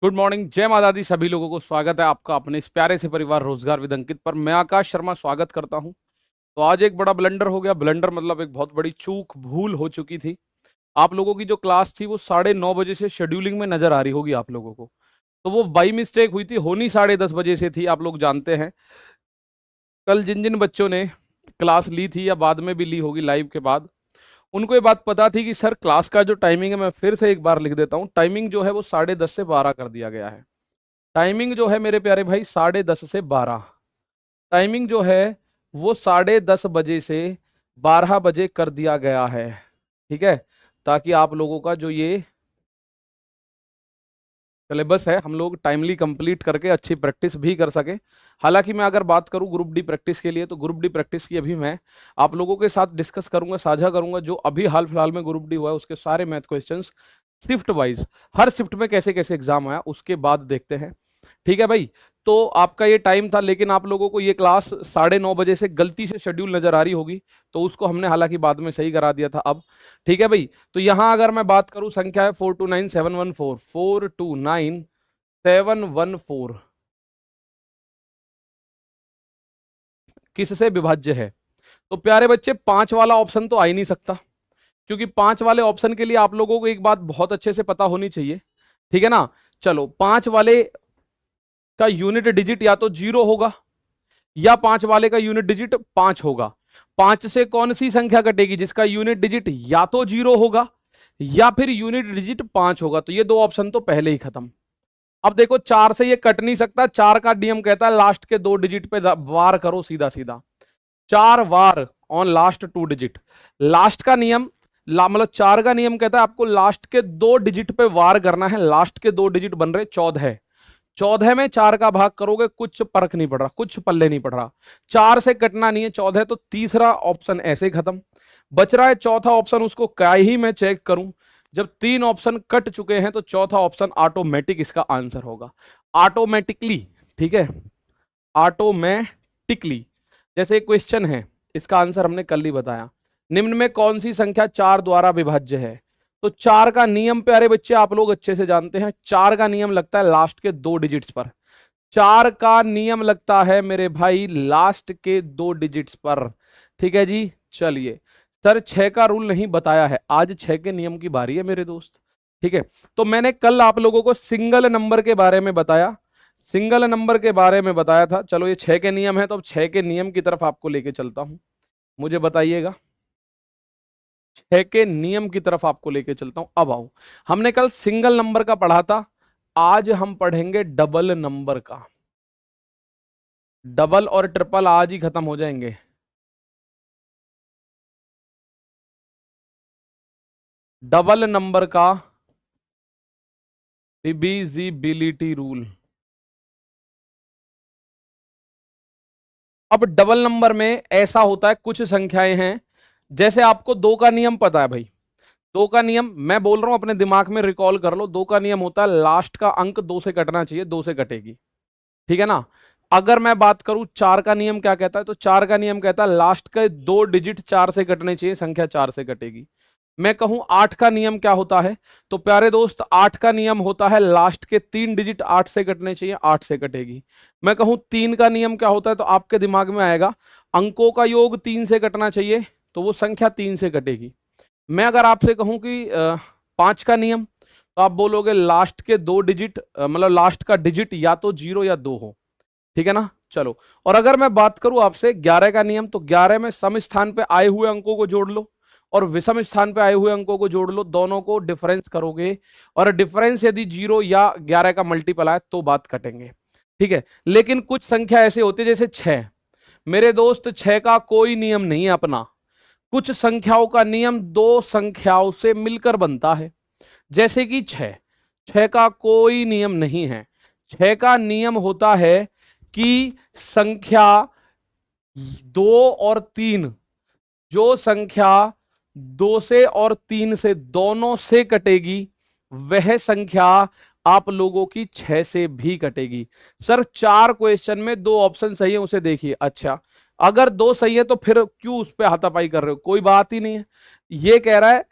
Good morning, जय माता दी। सभी लोगों को स्वागत है आपका अपने इस प्यारे से परिवार रोजगार विद अंकित पर। मैं आकाश शर्मा स्वागत करता हूं। तो आज एक बड़ा ब्लंडर हो गया। ब्लंडर मतलब एक बहुत बड़ी चूक, भूल हो चुकी थी। आप लोगों की जो क्लास थी वो 9:30 बजे से शेड्यूलिंग में नजर आ रही होगी आप लोगों को। तो वो बाई मिस्टेक हुई थी, होनी 10:30 बजे से थी। आप लोग जानते हैं कल जिन जिन बच्चों ने क्लास ली थी या बाद में भी ली होगी लाइव के बाद, उनको ये बात पता थी कि सर क्लास का जो टाइमिंग है, मैं फिर से एक बार लिख देता हूँ, टाइमिंग जो है वो 10:30 से 12 कर दिया गया है। टाइमिंग जो है मेरे प्यारे भाई 10:30 से 12। टाइमिंग जो है वो 10:30 बजे से 12 बजे कर दिया गया है। ठीक है, ताकि आप लोगों का जो ये सिलेबस है हम लोग टाइमली कंप्लीट करके अच्छी प्रैक्टिस भी कर सके। हालांकि मैं अगर बात करूं ग्रुप डी प्रैक्टिस के लिए, तो ग्रुप डी प्रैक्टिस की अभी मैं आप लोगों के साथ डिस्कस करूंगा, साझा करूंगा जो अभी हाल फिलहाल में ग्रुप डी हुआ है उसके सारे मैथ क्वेश्चंस शिफ्ट वाइज, हर शिफ्ट में कैसे कैसे एग्जाम आया उसके बाद देखते हैं। ठीक है भाई, तो आपका ये टाइम था, लेकिन आप लोगों को ये क्लास 9:30 बजे से गलती से शेड्यूल नजर आ रही होगी, तो उसको हमने हालांकि बाद में सही करा दिया था अब। ठीक है भाई, तो यहां अगर मैं बात करूं, संख्या है 429714, 429714 किससे विभाज्य है? तो प्यारे बच्चे, 5 वाला ऑप्शन तो आ ही नहीं सकता, क्योंकि 5 वाले ऑप्शन के लिए आप लोगों को एक बात बहुत अच्छे से पता होनी चाहिए। ठीक है ना? चलो, 5 वाले का यूनिट डिजिट या तो 0 होगा, या 5 वाले का यूनिट डिजिट 5 होगा। 5 से कौन सी संख्या कटेगी जिसका यूनिट डिजिट या तो 0 होगा या फिर यूनिट डिजिट 5 होगा? तो ये दो ऑप्शन तो पहले ही खत्म। अब देखो, 4 से ये कट नहीं सकता। 4 का नियम कहता है लास्ट के 2 डिजिट पे वार करो सीधा सीधा। 4 war on last 2 digit. Last का नियम मतलब 4 का नियम कहता है आपको लास्ट के 2 डिजिट पे वार करना है। लास्ट के 2 डिजिट बन रहे 14। 14 में 4 का भाग करोगे, कुछ फर्क नहीं पड़ रहा, कुछ पल्ले नहीं पड़ रहा। 4 से कटना नहीं है 14, तो तीसरा ऑप्शन ऐसे खत्म। बच रहा है चौथा ऑप्शन, उसको क्या ही मैं चेक करूं? जब 3 ऑप्शन कट चुके हैं तो चौथा ऑप्शन ऑटोमेटिक इसका आंसर होगा, ऑटोमेटिकली। ठीक है, ऑटोमेटिकली। जैसे क्वेश्चन है, इसका आंसर हमने कल ही बताया। निम्न में कौन सी संख्या 4 द्वारा विभाज्य है? तो 4 का नियम प्यारे बच्चे आप लोग अच्छे से जानते हैं। 4 का नियम लगता है लास्ट के 2 डिजिट्स पर। 4 का नियम लगता है मेरे भाई लास्ट के 2 डिजिट्स पर। ठीक है जी, चलिए। सर 6 का रूल नहीं बताया है, आज 6 के नियम की बारी है मेरे दोस्त। ठीक है, तो मैंने कल आप लोगों को सिंगल नंबर के बारे में बताया, सिंगल नंबर के बारे में बताया था। चलो, ये 6 के नियम है, तो अब 6 के नियम की तरफ आपको लेके चलता हूं। मुझे बताइएगा, 6 के नियम की तरफ आपको लेके चलता हूं। अब आओ, हमने कल सिंगल नंबर का पढ़ा था, आज हम पढ़ेंगे डबल नंबर का। डबल और ट्रिपल आज ही खत्म हो जाएंगे। डबल नंबर का डिविजिबिलिटी रूल। अब डबल नंबर में ऐसा होता है, कुछ संख्याएं हैं, जैसे आपको 2 का नियम पता है भाई। 2 का नियम मैं बोल रहा हूं, अपने दिमाग में रिकॉल कर लो। 2 का नियम होता है लास्ट का अंक 2 से कटना चाहिए, 2 से कटेगी। ठीक है ना? अगर मैं बात करूं 4 का नियम क्या कहता है, तो 4 का नियम कहता है लास्ट के 2 डिजिट 4 से कटने चाहिए, संख्या 4 से कटेगी। मैं कहूं 8 का नियम क्या होता है, तो प्यारे दोस्त 8 का नियम होता है लास्ट के 3 डिजिट 8 से कटने चाहिए, 8 से कटेगी। मैं कहूं 3 का नियम क्या होता है, तो आपके दिमाग में आएगा अंकों का योग 3 से कटना चाहिए, तो वो संख्या 3 से कटेगी। मैं अगर आपसे कहूं कि 5 का नियम, तो आप बोलोगे लास्ट के 2 डिजिट मतलब लास्ट का डिजिट या तो 0 या 2 हो। ठीक है ना? चलो, और अगर मैं बात करूं आपसे 11 का नियम, तो 11 में सम स्थान पे आए हुए अंकों को जोड़ लो और विषम स्थान पे आए हुए अंकों को जोड़ लो, दोनों को डिफरेंस करोगे, और डिफरेंस यदि 0 या 11 का मल्टीपल आए तो बात कटेंगे। ठीक है, लेकिन कुछ संख्या ऐसे होती है जैसे 6। मेरे दोस्त 6 का कोई नियम नहीं है अपना। कुछ संख्याओं का नियम 2 संख्याओं से मिलकर बनता है, जैसे कि 6। 6 का कोई नियम नहीं है। 6 का नियम होता है कि संख्या 2 और 3, जो संख्या 2 से और 3 से दोनों से कटेगी, वह संख्या आप लोगों की 6 से भी कटेगी। सर 4 क्वेश्चन में 2 ऑप्शन सही है, उसे देखिए। अच्छा, अगर 2 सही है तो फिर क्यों उस पर हाथापाई कर रहे हो? कोई बात ही नहीं है। ये कह रहा है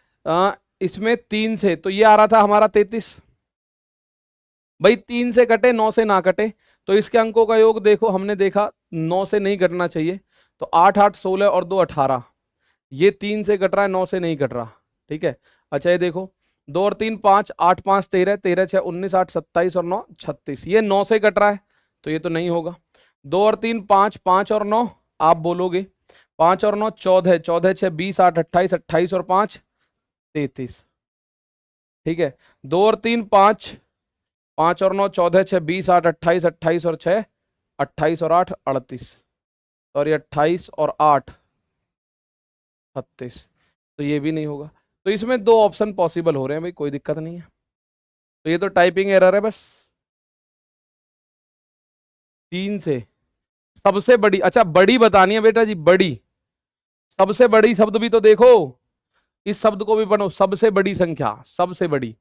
इसमें 3 से, तो ये आ रहा था हमारा 33। भाई 3 से कटे 9 से ना कटे, तो इसके अंकों का योग देखो, हमने देखा 9 से नहीं कटना चाहिए, तो 8 8 16 और 2 18, ये 3 से कट रहा है, 9 से नहीं कट रहा। ठीक है, अच्छा ये देखो 2 और 3 5, 8 5 13, 13 6 19, 8 27 और 9 36, ये 9 से कट रहा है, तो ये तो नहीं होगा। 2 और 3 5, 5 और 9 आप बोलोगे, 5 और 9 14, 14 6 20, 8 28, 28 और 5 33। ठीक है, 2 और 3 5, 5 और 9 14 6 20, 8 28, 28 और 6 28 और 8 38, और ये 28 और 8 36, तो ये भी नहीं होगा। तो इसमें दो ऑप्शन पॉसिबल हो रहे हैं भाई, कोई दिक्कत नहीं है। तो ये तो टाइपिंग एरर है बस। 3 से सबसे बड़ी, अच्छा बड़ी बतानी है बेटा जी, बड़ी, सबसे बड़ी शब्द भी तो देखो, इस शब्द को भी बनो, सबसे बड़ी संख्या, सबसे बड़ी।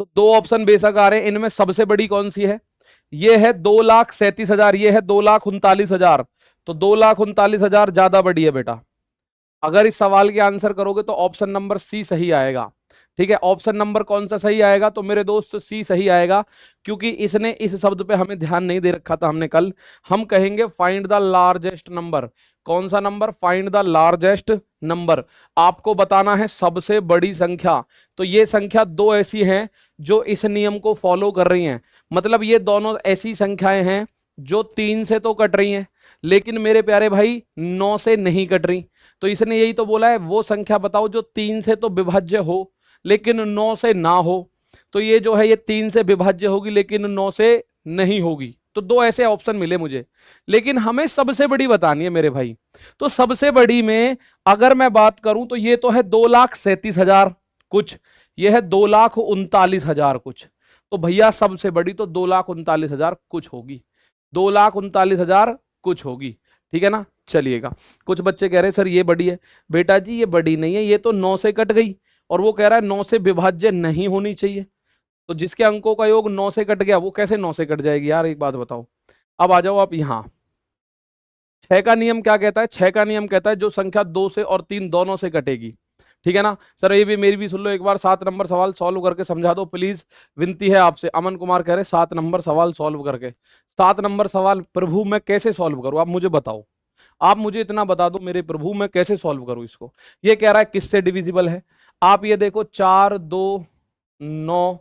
तो दो ऑप्शन बेशक आ रहे हैं, इनमें सबसे बड़ी कौन सी है? ये है 2,37,000, ये है 2,39,000, तो 2,39,000 ज्यादा बड़ी है बेटा। अगर इस सवाल के आंसर करोगे तो ऑप्शन नंबर सी सही आएगा। ठीक है, ऑप्शन नंबर कौन सा सही आएगा? तो मेरे दोस्त सी सही आएगा, क्योंकि इसने इस शब्द पे हमें ध्यान नहीं दे रखा था हमने कल। हम कहेंगे फाइंड द लार्जेस्ट नंबर। कौन सा number? Find the largest number. आपको बताना है सबसे बड़ी संख्या। तो ये संख्या दो ऐसी हैं जो इस नियम को फॉलो कर रही हैं, मतलब ये दोनों ऐसी संख्याएं हैं जो 3 से तो कट रही हैं, लेकिन मेरे प्यारे भाई 9 से नहीं कट रही। तो इसने यही तो बोला है, वो संख्या बताओ जो 3 से तो विभाज्य हो लेकिन 9 से ना हो। तो ये जो है ये 3 से विभाज्य होगी लेकिन 9 से नहीं होगी। तो दो ऐसे ऑप्शन मिले मुझे, लेकिन हमें सबसे बड़ी बतानी है मेरे भाई। तो सबसे बड़ी में अगर मैं बात करूं तो ये तो है 2,37,000 कुछ, ये है 2,39,000 कुछ। तो भैया सबसे बड़ी तो 2,39,000 कुछ होगी, 2,39,000 कुछ होगी। ठीक है ना, चलिएगा। कुछ बच्चे कह रहे हैं सर ये बड़ी है। बेटा जी ये बड़ी नहीं है, ये तो 9 से कट गई, और वो कह रहा है 9 से विभाज्य नहीं होनी चाहिए। तो जिसके अंकों का योग 9 से कट गया वो कैसे 9 से कट जाएगी यार, एक बात बताओ। अब आ जाओ आप यहाँ, 6 का नियम क्या कहता है? 6 का नियम कहता है जो संख्या 2 से और 3 दोनों से कटेगी। ठीक है ना सर, ये भी मेरी भी सुन लो एक बार, 7 नंबर सवाल सॉल्व करके समझा दो प्लीज, विनती है आपसे। अमन कुमार कह रहे 7 नंबर सवाल सॉल्व करके। 7 नंबर सवाल प्रभु मैं कैसे सॉल्व करूं, आप मुझे बताओ, आप मुझे इतना बता दो मेरे प्रभु मैं कैसे सॉल्व करूं इसको। ये कह रहा है किससे डिविजिबल है? आप ये देखो 4 2 9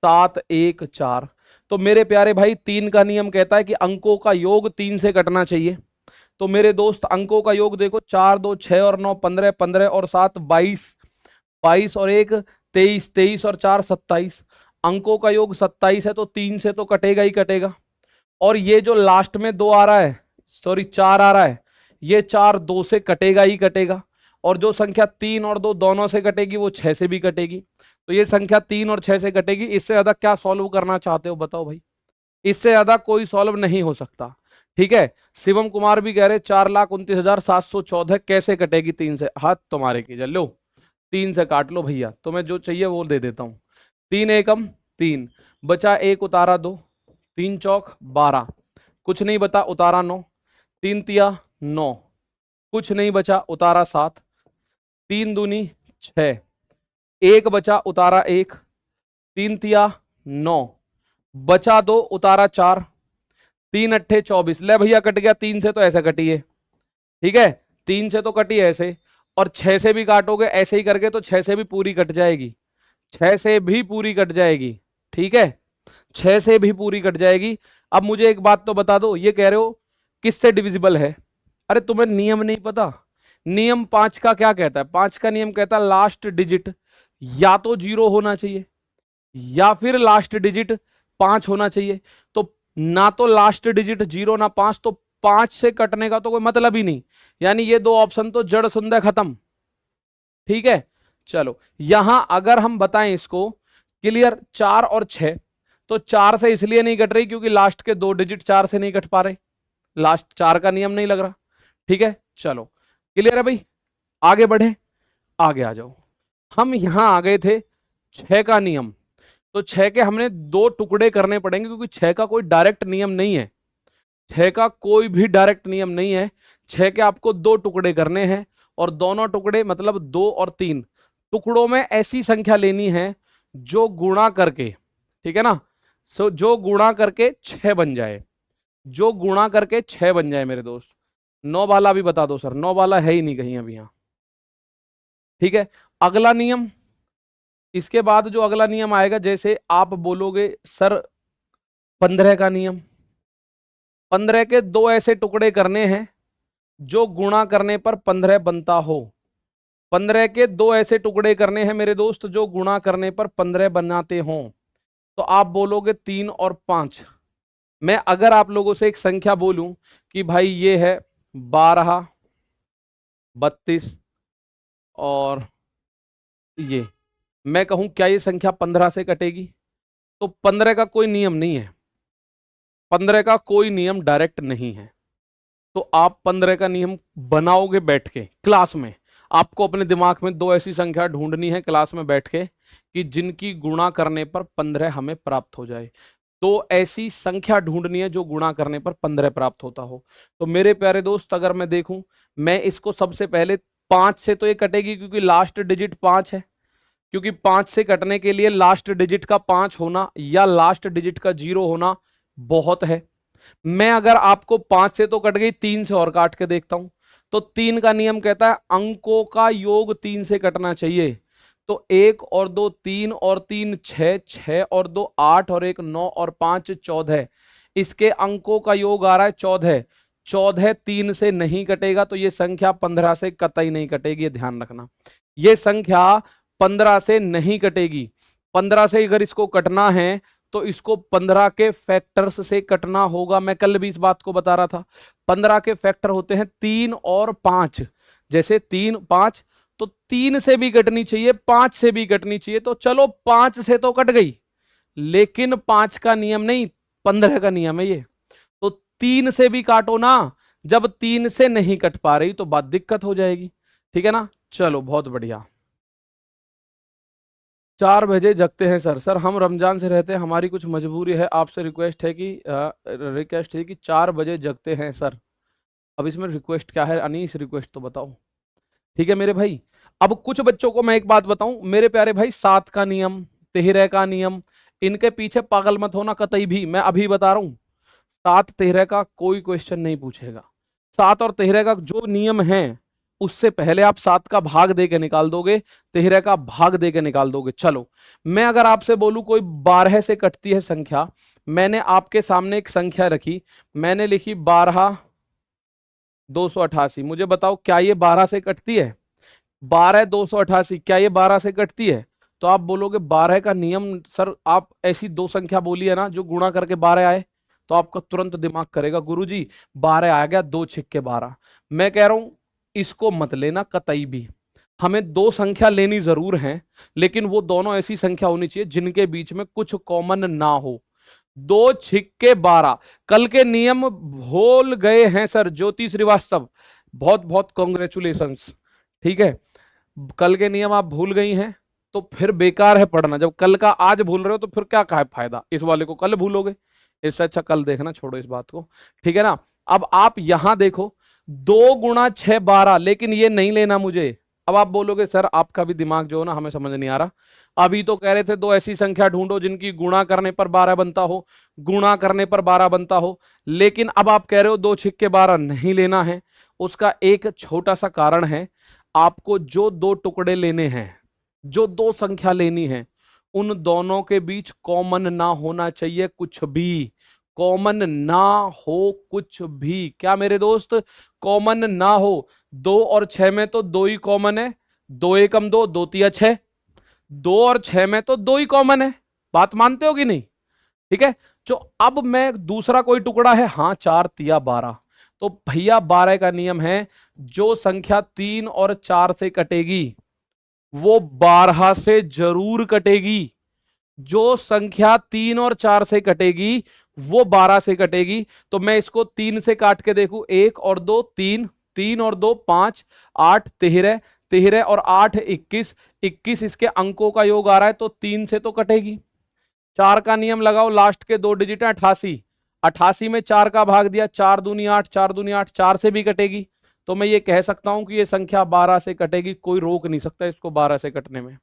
7 1 4। तो मेरे प्यारे भाई 3 का नियम कहता है कि अंकों का योग 3 से कटना चाहिए। तो मेरे दोस्त अंकों का योग देखो, 4 2 6 और 9 15, 15 और 7 22, 22 और 1 23, 23 और 4 27। अंकों का योग 27 है, तो 3 से तो कटेगा ही कटेगा। और ये जो लास्ट में 2 आ रहा है, सॉरी 4 आ रहा है, ये 4 2 से कटेगा ही कटेगा। और जो संख्या 3 और 2 दोनों से कटेगी वो 6 से भी कटेगी। तो ये संख्या 3 और 6 से कटेगी। इससे ज्यादा क्या सॉल्व करना चाहते हो बताओ भाई, इससे ज्यादा कोई सॉल्व नहीं हो सकता। ठीक है, शिवम कुमार भी कह रहे 4,29,714 कैसे कटेगी 3 से? हाथ तुम्हारे कीजिए, लो 3 से काट लो भैया, तुम्हें जो चाहिए वो दे देता हूं। 3 एकम 3, बचा 1 उतारा 2, 3 चौक 12, कुछ नहीं बता उतारा 9, 3 तिया 9, कुछ नहीं बचा उतारा 7, 3 दूनी 6, 1 बचा उतारा 1, 3 तिया 9, बचा 2 उतारा 4, 3 अट्ठे 24। ले भैया कट गया, 3 से तो ऐसे कटी है। ठीक है, 3 से तो कटी है ऐसे, और 6 से भी काटोगे ऐसे ही करके तो 6 से भी पूरी कट जाएगी, 6 से भी पूरी कट जाएगी। ठीक है, 6 से भी पूरी कट जाएगी। अब मुझे एक बात तो बता दो, ये कह रहे हो किससे डिविजिबल है? अरे तुम्हें नियम नहीं पता? नियम 5 का क्या कहता है? 5 का नियम कहता है लास्ट डिजिट या तो 0 होना चाहिए या फिर लास्ट डिजिट 5 होना चाहिए। तो ना तो लास्ट डिजिट 0 ना 5, तो 5 से कटने का तो कोई मतलब ही नहीं, यानी ये दो ऑप्शन तो जड़ सुंदर खत्म। ठीक है, चलो यहां अगर हम बताएं इसको क्लियर, 4 और 6, तो 4 से इसलिए नहीं कट रही क्योंकि लास्ट के 2 डिजिट 4 से नहीं कट पा रहे, लास्ट 4 का नियम नहीं लग रहा। ठीक है, चलो क्लियर है भाई, आगे बढ़े, आगे आ जाओ। हम यहां आ गए थे 6 का नियम, तो 6 के हमने 2 टुकड़े करने पड़ेंगे क्योंकि 6 का कोई डायरेक्ट नियम नहीं है, 6 का कोई भी डायरेक्ट नियम नहीं है। 6 के आपको 2 टुकड़े करने हैं, और दोनों टुकड़े मतलब 2 और 3 टुकड़ों में ऐसी संख्या लेनी है जो गुणा करके, ठीक है ना, सो जो गुणा करके 6 बन जाए, जो गुणा करके 6 बन जाए मेरे दोस्त। 9 वाला भी बता दो सर, 9 वाला है ही नहीं कहीं अभी यहाँ। ठीक है, अगला नियम, इसके बाद जो अगला नियम आएगा, जैसे आप बोलोगे सर 15 का नियम, 15 के दो ऐसे टुकड़े करने हैं जो गुणा करने पर 15 बनता हो। 15 के दो ऐसे टुकड़े करने हैं मेरे दोस्त जो गुणा करने पर 15 बनाते हों। तो आप बोलोगे 3 और 5। मैं अगर आप लोगों से एक संख्या बोलूं कि भाई ये है 12, 32 और ये, मैं कहूं क्या ये संख्या 15 से कटेगी? तो 15 का कोई नियम नहीं है, 15 का कोई नियम डायरेक्ट नहीं है। तो आप 15 का नियम बनाओगे बैठ के क्लास में। आपको अपने दिमाग में दो ऐसी संख्या ढूंढनी है क्लास में बैठ के कि जिनकी गुणा करने पर 15 हमें प्राप्त हो जाए। तो ऐसी संख्या ढूंढनी है जो गुणा करने पर 15 प्राप्त होता हो। तो मेरे प्यारे दोस्त, अगर मैं देखूं, मैं इसको सबसे पहले 5 से तो ये कटेगी क्योंकि लास्ट डिजिट 5 है, क्योंकि 5 से कटने के लिए लास्ट डिजिट का 5 होना या लास्ट डिजिट का 0 होना बहुत है। मैं अगर आपको 5 से तो कट गई, 3 से और काट के देखता हूं। तो 3 का नियम कहता है अंकों का योग 3 से कटना चाहिए। तो 1 और 2 3 और 3 6, 6 और 2 8 और 1 9 और 5 14। इसके अंकों का योग आ रहा है 14। 14 3 से नहीं कटेगा, तो ये संख्या 15 से कतई नहीं कटेगी, ये ध्यान रखना। ये संख्या 15 से नहीं कटेगी। 15 से अगर इसको कटना है तो इसको 15 के फैक्टर्स से कटना होगा। मैं कल भी इस बात को बता रहा था। 15 के फैक्टर होते हैं 3 और 5। जैसे 3 5, तो 3 से भी कटनी चाहिए, 5 से भी कटनी चाहिए। तो चलो 5 से तो कट गई, लेकिन 5 का नियम नहीं, 15 का नियम है ये। तो 3 से भी काटो ना। जब 3 से नहीं कट पा रही तो बात दिक्कत हो जाएगी। ठीक है ना? चलो बहुत बढ़िया। 4 बजे जगते हैं सर। सर हम रमजान से रहते हैं, हमारी कुछ मजबूरी है, आपसे रिक्वेस्ट है कि 4 बजे जगते हैं सर। अब इसमें रिक्वेस्ट क्या है अनीस, रिक्वेस्ट तो बताओ। ठीक है मेरे भाई। अब कुछ बच्चों को मैं एक बात बताऊं मेरे प्यारे भाई, 7 का नियम, 13 का नियम, इनके पीछे पागल मत होना कतई भी। मैं अभी बता रहा हूं, 7 13 का कोई क्वेश्चन नहीं पूछेगा। 7 और 13 का जो नियम है उससे पहले आप 7 का भाग दे के निकाल दोगे, 13 का भाग दे के निकाल दोगे। चलो मैं अगर आपसे बोलूं कोई 12 से कटती है संख्या, मैंने आपके सामने एक संख्या रखी, मैंने लिखी 12 288। मुझे बताओ क्या ये 12 से कटती है? 12 288, क्या ये 12 से कटती है? तो आप बोलोगे 12 का नियम सर, आप ऐसी दो संख्या बोली है ना जो गुणा करके 12 आए, तो आपका तुरंत दिमाग करेगा गुरुजी 12 आ गया, 2 छिक्के 12। मैं कह रहा हूं इसको मत लेना कतई भी। हमें दो संख्या लेनी जरूर है, लेकिन वो दोनों ऐसी संख्या होनी चाहिए जिनके बीच में कुछ कॉमन ना हो। 2 छिक्के 12, कल के नियम भूल गए हैं सर ज्योति श्रीवास्तव, बहुत बहुत कॉन्ग्रेचुलेशंस। ठीक है, कल के नियम आप भूल गई हैं तो फिर बेकार है पढ़ना। जब कल का आज भूल रहे हो तो फिर क्या का फायदा, इस वाले को कल भूलोगे, इससे अच्छा कल देखना, छोड़ो इस बात को। ठीक है ना? अब आप यहां देखो 2 गुणा 6 12, लेकिन ये नहीं लेना मुझे। अब आप बोलोगे सर आपका भी दिमाग जो है ना हमें समझ नहीं आ रहा, अभी तो कह रहे थे दो ऐसी संख्या ढूंढो जिनकी गुणा करने पर 12 बनता हो, गुणा करने पर 12 बनता हो, लेकिन अब आप कह रहे हो 2 छिक्के 12 नहीं लेना है। उसका एक छोटा सा कारण है, आपको जो दो टुकड़े लेने हैं, जो दो संख्या लेनी है, उन दोनों के बीच कॉमन ना होना चाहिए कुछ भी, कॉमन ना हो कुछ भी। क्या मेरे दोस्त? कॉमन ना हो। 2 और 6 में तो 2 ही कॉमन है, 2 एकम 2, 2 तिया 6, 2 और 6 में तो 2 ही कॉमन है। बात मानते हो कि नहीं? ठीक है, जो अब मैं दूसरा कोई टुकड़ा है, हाँ 4 तिया 12, तो भैया 12 का नियम है जो संख्या 3 और 4 से कटेगी वो 12 से जरूर कटेगी। जो संख्या 3 और 4 से कटेगी वो 12 से कटेगी। तो मैं इसको 3 से काट के देखूं, 1 और 2 3, 3 और 2 5, 8 13, 13 और 8 21, 21 इसके अंकों का योग आ रहा है, तो 3 से तो कटेगी। 4 का नियम लगाओ, लास्ट के 2 डिजिट है 88, 88 में 4 का भाग दिया, 4 दूनी 8, 4 दूनी 8, 4 से भी कटेगी। तो मैं ये कह सकता हूं कि ये संख्या 12 से कटेगी, कोई रोक नहीं सकता इसको 12 से कटने में।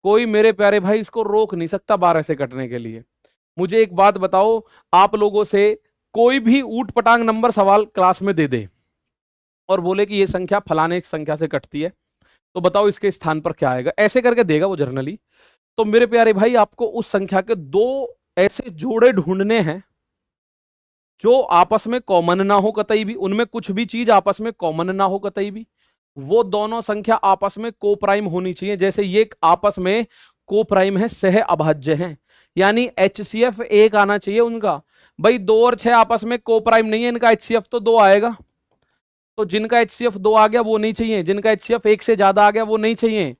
कोई मेरे प्यारे भाई इसको रोक नहीं सकता 12 से कटने के लिए। मुझे एक बात बताओ, आप लोगों से कोई भी ऊट पटांग नंबर सवाल क्लास में दे दे और बोले कि ये संख्या फलाने संख्या से कटती है, तो बताओ इसके स्थान पर क्या आएगा, ऐसे करके देगा वो जर्नली। तो मेरे प्यारे भाई, आपको उस संख्या के दो ऐसे जोड़े ढूंढने हैं जो आपस में कॉमन ना हो कतई भी, उनमें कुछ भी चीज आपस में कॉमन ना हो कतई भी, वो दोनों संख्या आपस में को प्राइम होनी चाहिए। जैसे ये आपस में को प्राइम है, सह अभाज्य है, यानी HCF 1 आना चाहिए उनका। भाई 2 और 6 आपस में को प्राइम नहीं है, इनका HCF तो 2 आएगा। तो जिनका HCF 2 आ गया वो नहीं चाहिए, जिनका HCF 1 से ज्यादा आ गया वो नहीं चाहिए।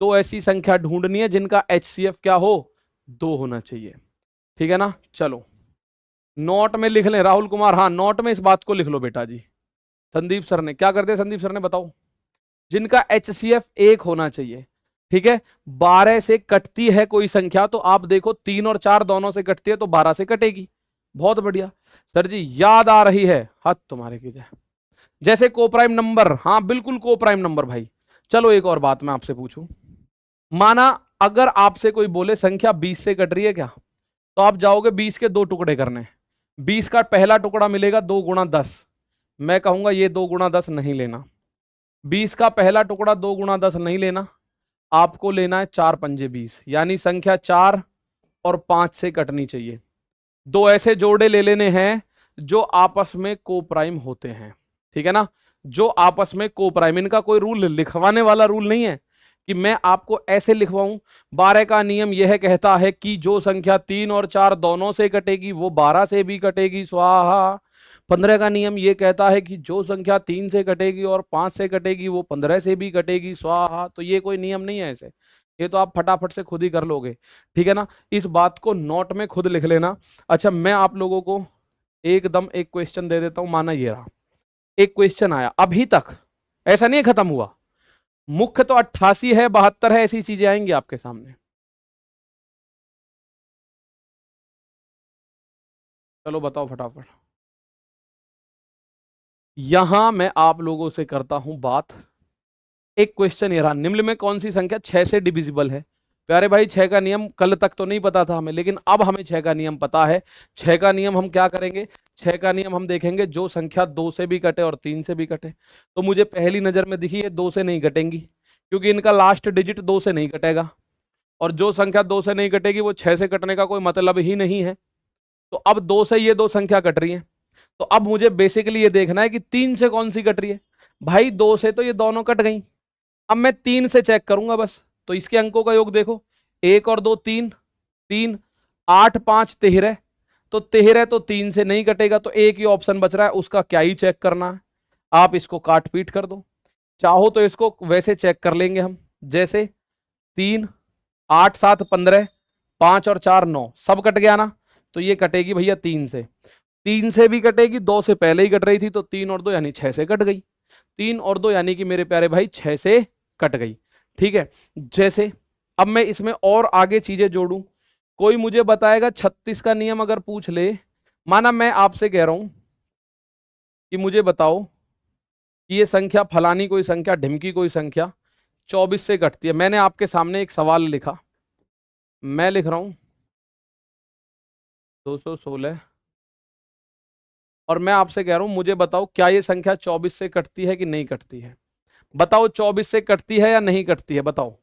तो ऐसी संख्या ढूंढनी है जिनका HCF क्या हो, 2 होना चाहिए। ठीक है ना, चलो नोट में लिख लें राहुल कुमार, हाँ नोट में इस बात को लिख लो बेटा जी। संदीप सर ने क्या कर दिया, संदीप सर ने बताओ, जिनका HCF 1 होना चाहिए। ठीक है, 12 से कटती है कोई संख्या तो आप देखो 3 और 4 दोनों से कटती है तो 12 से कटेगी। बहुत बढ़िया सर जी, याद आ रही है, हाथ तुम्हारे की जय। जैसे को प्राइम नंबर, हाँ बिल्कुल को प्राइम नंबर भाई। चलो एक और बात मैं आपसे पूछूं, माना अगर आपसे कोई बोले संख्या 20 से कट रही है क्या, तो आप जाओगे 20 के 2 टुकड़े करने, 20 का पहला टुकड़ा मिलेगा 2 गुणा 10, मैं कहूंगा ये 2 गुणा 10 नहीं लेना। 20 का पहला टुकड़ा 2 गुणा 10 नहीं लेना, आपको लेना है 4 पंजे 20, यानी संख्या 4 और 5 से कटनी चाहिए। दो ऐसे जोड़े ले लेने हैं जो आपस में को प्राइम होते हैं। ठीक है ना, जो आपस में को प्राइम, इनका कोई रूल लिखवाने वाला रूल नहीं है कि मैं आपको ऐसे लिखवाऊं। 12 का नियम यह कहता है कि जो संख्या 3 और 4 दोनों से कटेगी वो 12 से भी कटेगी, स्वाहा। 15 का नियम यह कहता है कि जो संख्या 3 से कटेगी और 5 से कटेगी वो 15 से भी कटेगी, स्वाहा। तो ये कोई नियम नहीं है ऐसे, ये तो आप फटाफट से खुद ही कर लोगे। ठीक है ना, इस बात को नोट में खुद लिख लेना। अच्छा, मैं आप लोगों को एकदम एक क्वेश्चन दे देता हूं, माना ये रहा, एक क्वेश्चन आया अभी तक, ऐसा नहीं है खत्म हुआ, मुख्य तो 88 है 72 है, ऐसी चीजें आएंगी आपके सामने। चलो बताओ फटाफट। यहां मैं आप लोगों से करता हूं बात, एक क्वेश्चन ये रहा, निम्न में कौन सी संख्या 6 से डिविजिबल है। प्यारे भाई 6 का नियम कल तक तो नहीं पता था हमें, लेकिन अब हमें 6 का नियम पता है। 6 का नियम हम क्या करेंगे, 6 का नियम हम देखेंगे जो संख्या 2 से भी कटे और 3 से भी कटे। तो मुझे पहली नजर में दिखी है 2 से नहीं कटेंगी, क्योंकि इनका लास्ट डिजिट 2 से नहीं कटेगा, और जो संख्या 2 से नहीं कटेगी वो 6 से कटने का कोई मतलब ही नहीं है। तो अब 2 से ये दो संख्या कट रही है, तो अब मुझे बेसिकली ये देखना है कि 3 से कौन सी कट रही है। भाई 2 से तो ये दोनों कट गई, अब मैं 3 से चेक करूंगा बस। तो इसके अंकों का योग देखो, 1 और 2 3, 3 8 5 13, तो 13 तो 3 से नहीं कटेगा, तो एक ही ऑप्शन बच रहा है, उसका क्या ही चेक करना है, आप इसको काट पीट कर दो। चाहो तो इसको वैसे चेक कर लेंगे हम, जैसे 3 8 7 15, 5 और 4 9, सब कट गया ना, तो ये कटेगी भैया 3 से। 3 से भी कटेगी, 2 से पहले ही कट रही थी, तो 3 और 2 यानी 6 से कट गई। 3 और 2 यानी कि मेरे प्यारे भाई 6 से कट गई। ठीक है, जैसे अब मैं इसमें और आगे चीजें जोड़ूं, कोई मुझे बताएगा 36 का नियम अगर पूछ ले, माना मैं आपसे कह रहा हूं कि मुझे बताओ कि ये संख्या फलानी कोई संख्या ढिमकी कोई संख्या 24 से कटती है। मैंने आपके सामने एक सवाल लिखा, मैं लिख रहा हूं 216, और मैं आपसे कह रहा हूं मुझे बताओ क्या ये संख्या 24 से कटती है कि नहीं कटती है। बताओ 24 से कटती है या नहीं कटती है, बताओ।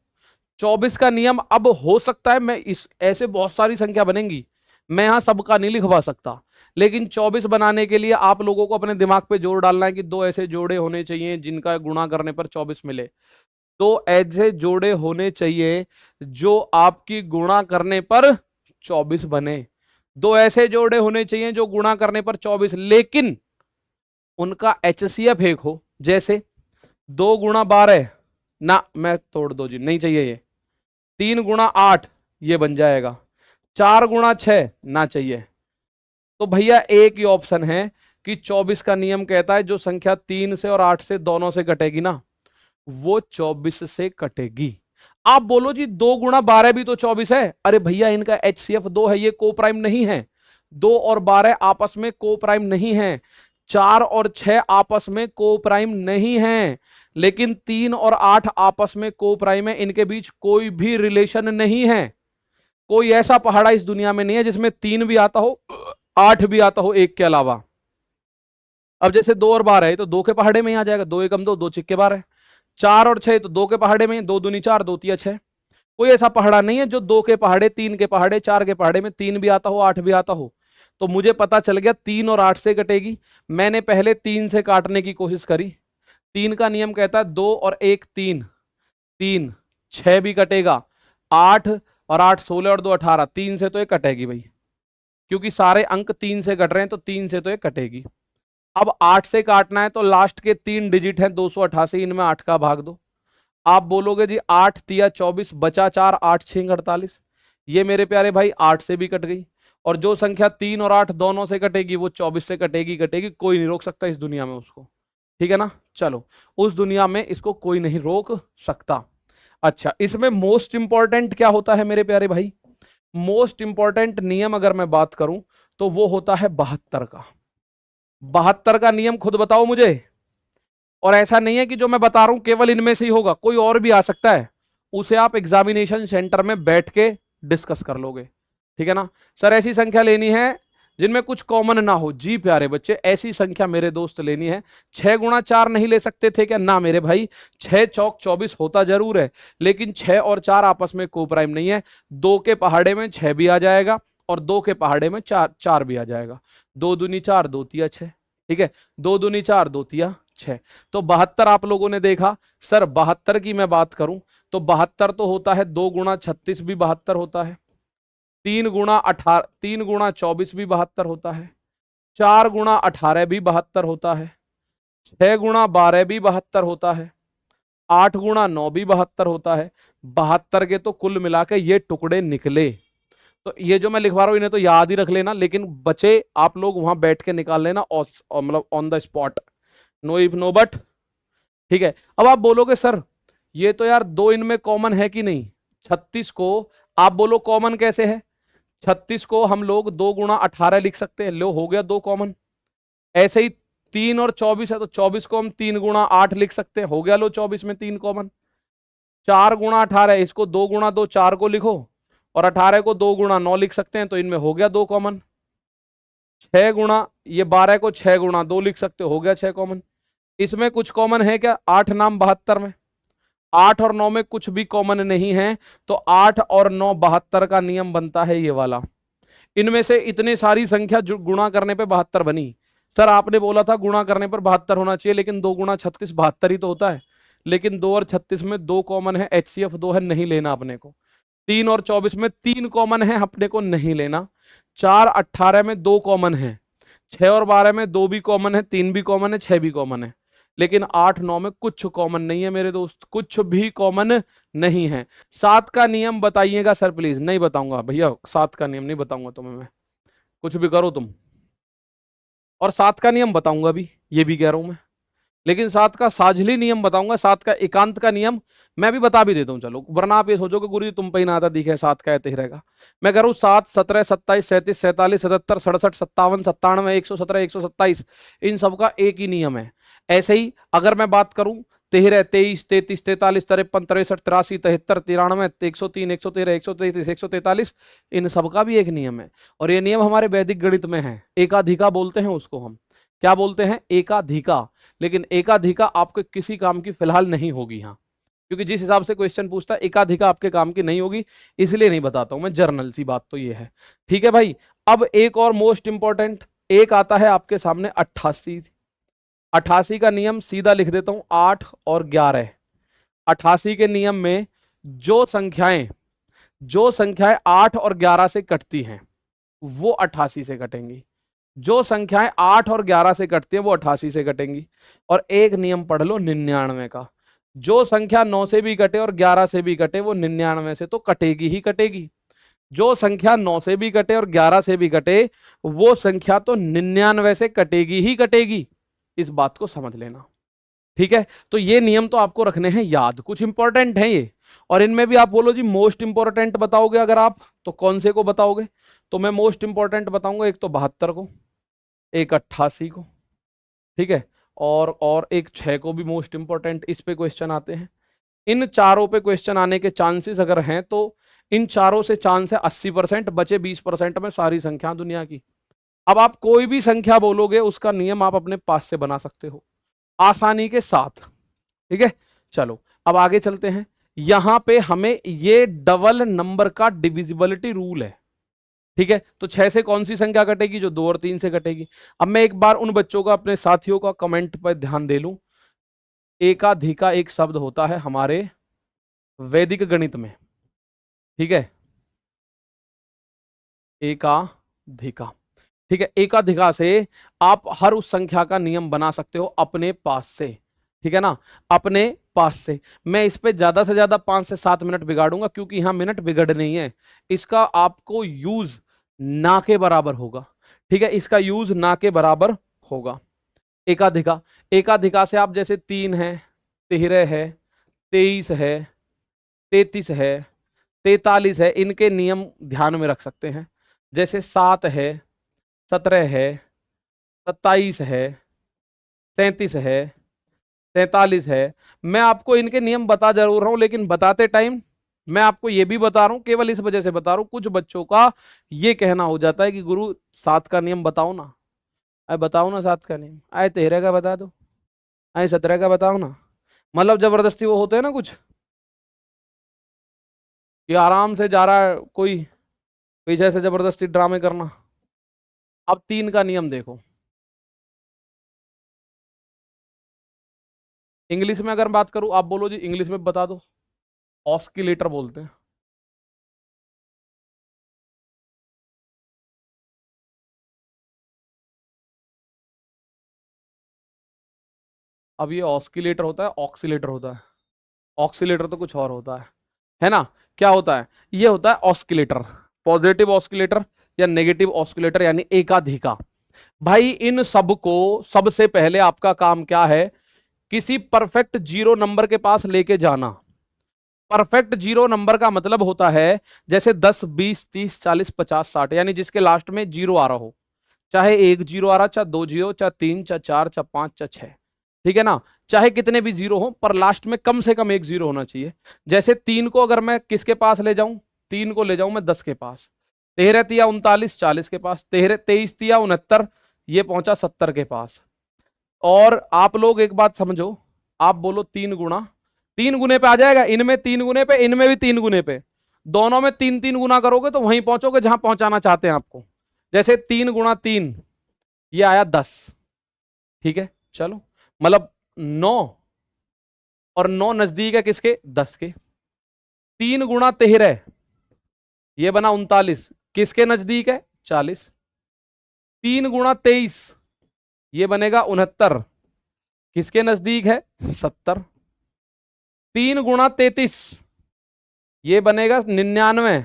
24 का नियम अब हो सकता है, मैं इस ऐसे बहुत सारी संख्या बनेंगी, मैं यहां सबका नहीं लिखवा सकता, लेकिन 24 बनाने के लिए आप लोगों को अपने दिमाग पे जोर डालना है कि दो ऐसे जोड़े होने चाहिए जिनका गुणा करने पर 24 मिले। तो ऐसे जोड़े होने चाहिए जो आपकी गुणा करने पर 24 बने। दो ऐसे जोड़े होने चाहिए जो गुणा करने पर 24, लेकिन उनका HCF 1 हो। जैसे 2 गुणा 12 ना, मैं तोड़ दो जी, नहीं चाहिए ये। 3 गुणा 8 ये बन जाएगा, 4 गुणा 6 ना चाहिए। तो भैया एक ही ऑप्शन है कि 24 का नियम कहता है जो संख्या 3 से और 8 से दोनों से कटेगी ना, वो 24 से कटेगी। आप बोलो जी 2 गुणा 12 भी तो 24 है, अरे भैया इनका HCF 2 है, ये को प्राइम नहीं है। 2 और 12 आपस में को प्राइम नहीं है, 4 और 6 आपस में को प्राइम नहीं है, लेकिन 3 और 8 आपस में को प्राइम है, इनके बीच कोई भी रिलेशन नहीं है। कोई ऐसा पहाड़ा इस दुनिया में नहीं है जिसमें 3 भी आता हो, 8 भी आता हो एक के अलावा। अब जैसे 2 और 12 है तो 2 के पहाड़े में ही आ जाएगा, 2 एकम 2, 2 छिक्के 12 है। 4 और 6 तो 2 के पहाड़े में, 2 दूनी 4, 2 तिया 6। कोई ऐसा पहाड़ा नहीं है जो 2 के पहाड़े, 3 के पहाड़े, 4 के पहाड़े में 3 भी आता हो, 8 भी आता हो। तो मुझे पता चल गया 3 और 8 से कटेगी। मैंने पहले 3 से काटने की कोशिश करी। 3 का नियम कहता है 2 और 1 3, 3 6 भी कटेगा। 8 और 8 16 और 2 18, 3 से तो ये कटेगी भाई, क्योंकि सारे अंक 3 से कट रहे हैं, तो 3 से तो ये कटेगी। अब 8 से काटना है तो लास्ट के 3 डिजिट हैं 288, इनमें 8 का भाग दो। आप बोलोगे जी 8 तिया 24 बचा 4, 8 6 48। ये मेरे प्यारे भाई 8 से भी कट गई। और जो संख्या 3 और 8 दोनों से कटेगी वो 24 से कटेगी, कटेगी, कोई नहीं रोक सकता इस दुनिया में उसको। ठीक है ना, चलो, उस दुनिया में इसको कोई नहीं रोक सकता। अच्छा, इसमें मोस्ट इंपॉर्टेंट क्या होता है मेरे प्यारे भाई? मोस्ट इंपॉर्टेंट नियम अगर मैं बात करूं तो वो होता है 72 का। 72 का नियम खुद बताओ मुझे। और ऐसा नहीं है कि जो मैं बता रहा हूं केवल इनमें से ही होगा, कोई और भी आ सकता है। उसे आप एग्जामिनेशन सेंटर में बैठ के डिस्कस कर लोगे। ठीक है ना सर, ऐसी संख्या लेनी है जिनमें कुछ कॉमन ना हो। जी प्यारे बच्चे, ऐसी संख्या मेरे दोस्त लेनी है। 6 गुणा 4 नहीं ले सकते थे क्या? ना मेरे भाई, 6 चौक 24 होता जरूर है, लेकिन 6 और 4 आपस में को प्राइम नहीं है। 2 के पहाड़े में 6 भी आ जाएगा और 2 के पहाड़े में 4 भी आ जाएगा। 2 दूनी 4, 2 तिया 6। ठीक है, 2 दूनी 4, 2 तिया 6। तो 72 आप लोगों ने देखा। सर 72 की मैं बात करूं तो 72 तो होता है 2 गुणा 36 भी 72 होता है, 3 गुणा 18, 3 गुणा 24 भी 72 होता है, 4 गुणा 18 भी 72 होता है, 6 गुणा 12 भी 72 होता है, 8 गुणा 9 भी 72 होता है। 72 के तो कुल मिला के ये टुकड़े निकले। तो ये जो मैं लिखवा रहा हूं इन्हें तो याद ही रख लेना, लेकिन बचे आप लोग वहां बैठ के निकाल लेना, मतलब on the spot, no if no but. ठीक है, अब आप बोलोगे सर ये तो यार दो इनमें कॉमन है कि नहीं? 36 को आप बोलो कॉमन कैसे है? 36 को हम लोग 2 गुणा 18 लिख सकते हैं, लो हो गया 2 कॉमन। ऐसे ही 3 और 24 है तो 24 को हम 3 गुणा 8 लिख सकते हैं, हो गया लो 24 में 3 कॉमन। 4 गुणा 18, इसको 2 गुणा 2 4 को लिखो, और 18 को 2 गुणा 9 लिख सकते हैं, तो इनमें हो गया 2 कॉमन। 6 गुणा ये 12 को 6 गुणा 2 लिख सकते हो, हो गया 6 कॉमन। इसमें कुछ कॉमन है क्या? 8 नाम 72 में, 8 और 9 में कुछ भी कॉमन नहीं है, तो 8 और 9 72 का नियम बनता है ये वाला। इनमें से इतने सारी संख्या जो गुणा करने पे 72 बनी। सर आपने बोला था गुणा करने पर 72 होना चाहिए, लेकिन 2 गुणा 36 72 ही तो होता है। लेकिन 2 और 36 में 2 कॉमन है, HCF 2 है, नहीं लेना अपने को। 3 और 24 में 3 कॉमन है, अपने को नहीं लेना। 4 18 में 2 कॉमन है, 6 और 12 में 2 भी कॉमन है, 3 भी कॉमन है, 6 भी कॉमन है। लेकिन 8 9 में कुछ कॉमन नहीं है मेरे दोस्त, कुछ भी कॉमन नहीं है। 7 का नियम बताइएगा सर प्लीज। नहीं बताऊंगा भैया, 7 का नियम नहीं बताऊंगा तुम्हें मैं, कुछ भी करो तुम। और 7 का नियम बताऊंगा भी, ये भी कह रहा हूं मैं, लेकिन 7 का साझली नियम बताऊंगा, 7 का एकांत का नियम मैं भी बता भी देता हूं। चलो, वरना आप ये सोचोगे गुरु जी तुम पे ही ना आता दिखे, 7 का ऐसे ही रहेगा। मैं कह रहा हूं 7 17 27 37 47 77 67 57 97 117 127, इन सबका एक ही नियम है। ऐसे ही अगर मैं बात करूं 13 23 33 43 53 63 83 73 93 103 113 133 143, इन सबका भी एक नियम है। और ये नियम हमारे वैदिक गणित में है, एकाधिका बोलते हैं उसको हम। क्या बोलते हैं? एकाधिका। लेकिन एकाधिका आपके किसी काम की फिलहाल नहीं होगी यहाँ, क्योंकि जिस हिसाब से क्वेश्चन पूछता है एकाधिका आपके काम की नहीं होगी, इसलिए नहीं बताता हूं मैं, जर्नल सी बात तो ये है। ठीक है भाई, अब एक और मोस्ट इंपॉर्टेंट एक आता है आपके सामने 88। 88 का नियम सीधा लिख देता हूं, 8 और 11। 88 के नियम में जो संख्याएं 8 और 11 से कटती हैं वो 88 से कटेंगी। जो संख्याएं 8 और 11 से कटती हैं वो 88 से कटेंगी। और एक नियम पढ़ लो 99 का, जो संख्या 9 से भी कटे और 11 से भी कटे वो 99 से तो कटेगी ही कटेगी। जो संख्या 9 से भी कटे और 11 से भी कटे वो संख्या तो 99 से कटेगी ही कटेगी। इस बात को समझ लेना। ठीक है, तो ये नियम तो आपको रखने हैं याद, कुछ इंपॉर्टेंट है ये। और इनमें भी आप बोलो जी मोस्ट इंपॉर्टेंट बताओगे अगर आप, तो कौन से को बताओगे? तो मैं मोस्ट इंपॉर्टेंट बताऊंगा, एक तो 72 को, एक 88 को, ठीक है, और एक 6 को भी मोस्ट इंपॉर्टेंट। इस पे क्वेश्चन आते हैं। इन चारों पे क्वेश्चन आने के चांसेस अगर हैं तो इन चारों से चांस है 80%, बचे 20% में सारी संख्या दुनिया की। अब आप कोई भी संख्या बोलोगे उसका नियम आप अपने पास से बना सकते हो आसानी के साथ। ठीक है, चलो अब आगे चलते हैं। यहां पे हमें ये डबल नंबर का डिविजिबिलिटी रूल है। ठीक है, तो 6 से कौन सी संख्या कटेगी? जो 2 और 3 से कटेगी। अब मैं एक बार उन बच्चों का, अपने साथियों का कमेंट पर ध्यान दे लूं। एकाधिका एक शब्द होता है हमारे वैदिक गणित में। ठीक है, एकाधिका। ठीक है, एकाधिका से आप हर उस संख्या का नियम बना सकते हो अपने पास से। ठीक है ना, अपने पास से। मैं इस पे ज्यादा से ज्यादा 5 से 7 मिनट बिगाड़ूंगा, क्योंकि यहां मिनट बिगड़ नहीं है। इसका आपको यूज ना के बराबर होगा। ठीक है, इसका यूज ना के बराबर होगा। एकाधिका, एकाधिका से आप जैसे 3 है, 13 है, 23 है, 33 है, 43 है, इनके नियम ध्यान में रख सकते हैं। जैसे 7 है, 17 है, 27 है, 37 है, 43 है। मैं आपको इनके नियम बता जरूर रहा हूं, लेकिन बताते टाइम मैं आपको ये भी बता रहा हूं, केवल इस वजह से बता रहा हूं, कुछ बच्चों का ये कहना हो जाता है कि गुरु 7 का नियम बताओ ना। अरे बताओ ना 7 का नियम, अरे 13 का बता दो, अरे 17 का बताओ ना। मतलब जबरदस्ती वो होते हैं ना कुछ, कि आराम से जा रहा है कोई, पीछे से जबरदस्ती ड्रामे करना। अब 3 का नियम देखो। इंग्लिश में अगर बात करूं, आप बोलो जी इंग्लिश में बता दो। ऑस्किलेटर बोलते हैं। अब ये ऑस्किलेटर होता है, ऑक्सीलेटर होता है। ऑक्सीलेटर तो कुछ और होता है ना? क्या होता है? ये होता है ऑस्किलेटर, पॉजिटिव ऑस्किलेटर या नेगेटिव ऑस्किलेटर, यानी एकाधिका। भाई इन सब को सबसे पहले आपका काम क्या है? किसी परफेक्ट जीरो नंबर के पास लेके जाना। परफेक्ट जीरो नंबर का मतलब होता है जैसे 10, 20, 30, 40, 50, 60, यानी जिसके लास्ट में जीरो आ रहा हो। चाहे एक जीरो आ रहा, चाहे दो जीरो, चाहे तीन, चाहे चार, चाहे पांच, चाहे छह। ठीक है ना, चाहे कितने भी जीरो हो, पर लास्ट में कम से कम एक जीरो होना चाहिए। जैसे 3 को अगर मैं किसके पास ले जाऊं? 3 को ले जाऊं मैं 10 के पास। 13 तिया 39, 40 के पास। 23 तिया 69, ये पहुंचा 70 के पास। और आप लोग एक बात समझो, आप बोलो 3 गुना, 3 गुने पे आ जाएगा। इनमें 3 गुने पे, इनमें भी 3 गुने पे, दोनों में 3 3 गुना करोगे तो वहीं पहुंचोगे जहां पहुंचाना चाहते हैं आपको। जैसे 3 गुणा 3, ये आया 10। ठीक है, चलो, मतलब 9, और 9 नजदीक है किसके? 10 के। 3 गुणा 13, ये बना 39, किसके नजदीक है? 40। 3 गुणा 23, ये बनेगा 69, किसके नजदीक है? 70। 3 गुणा 33, ये बनेगा 99,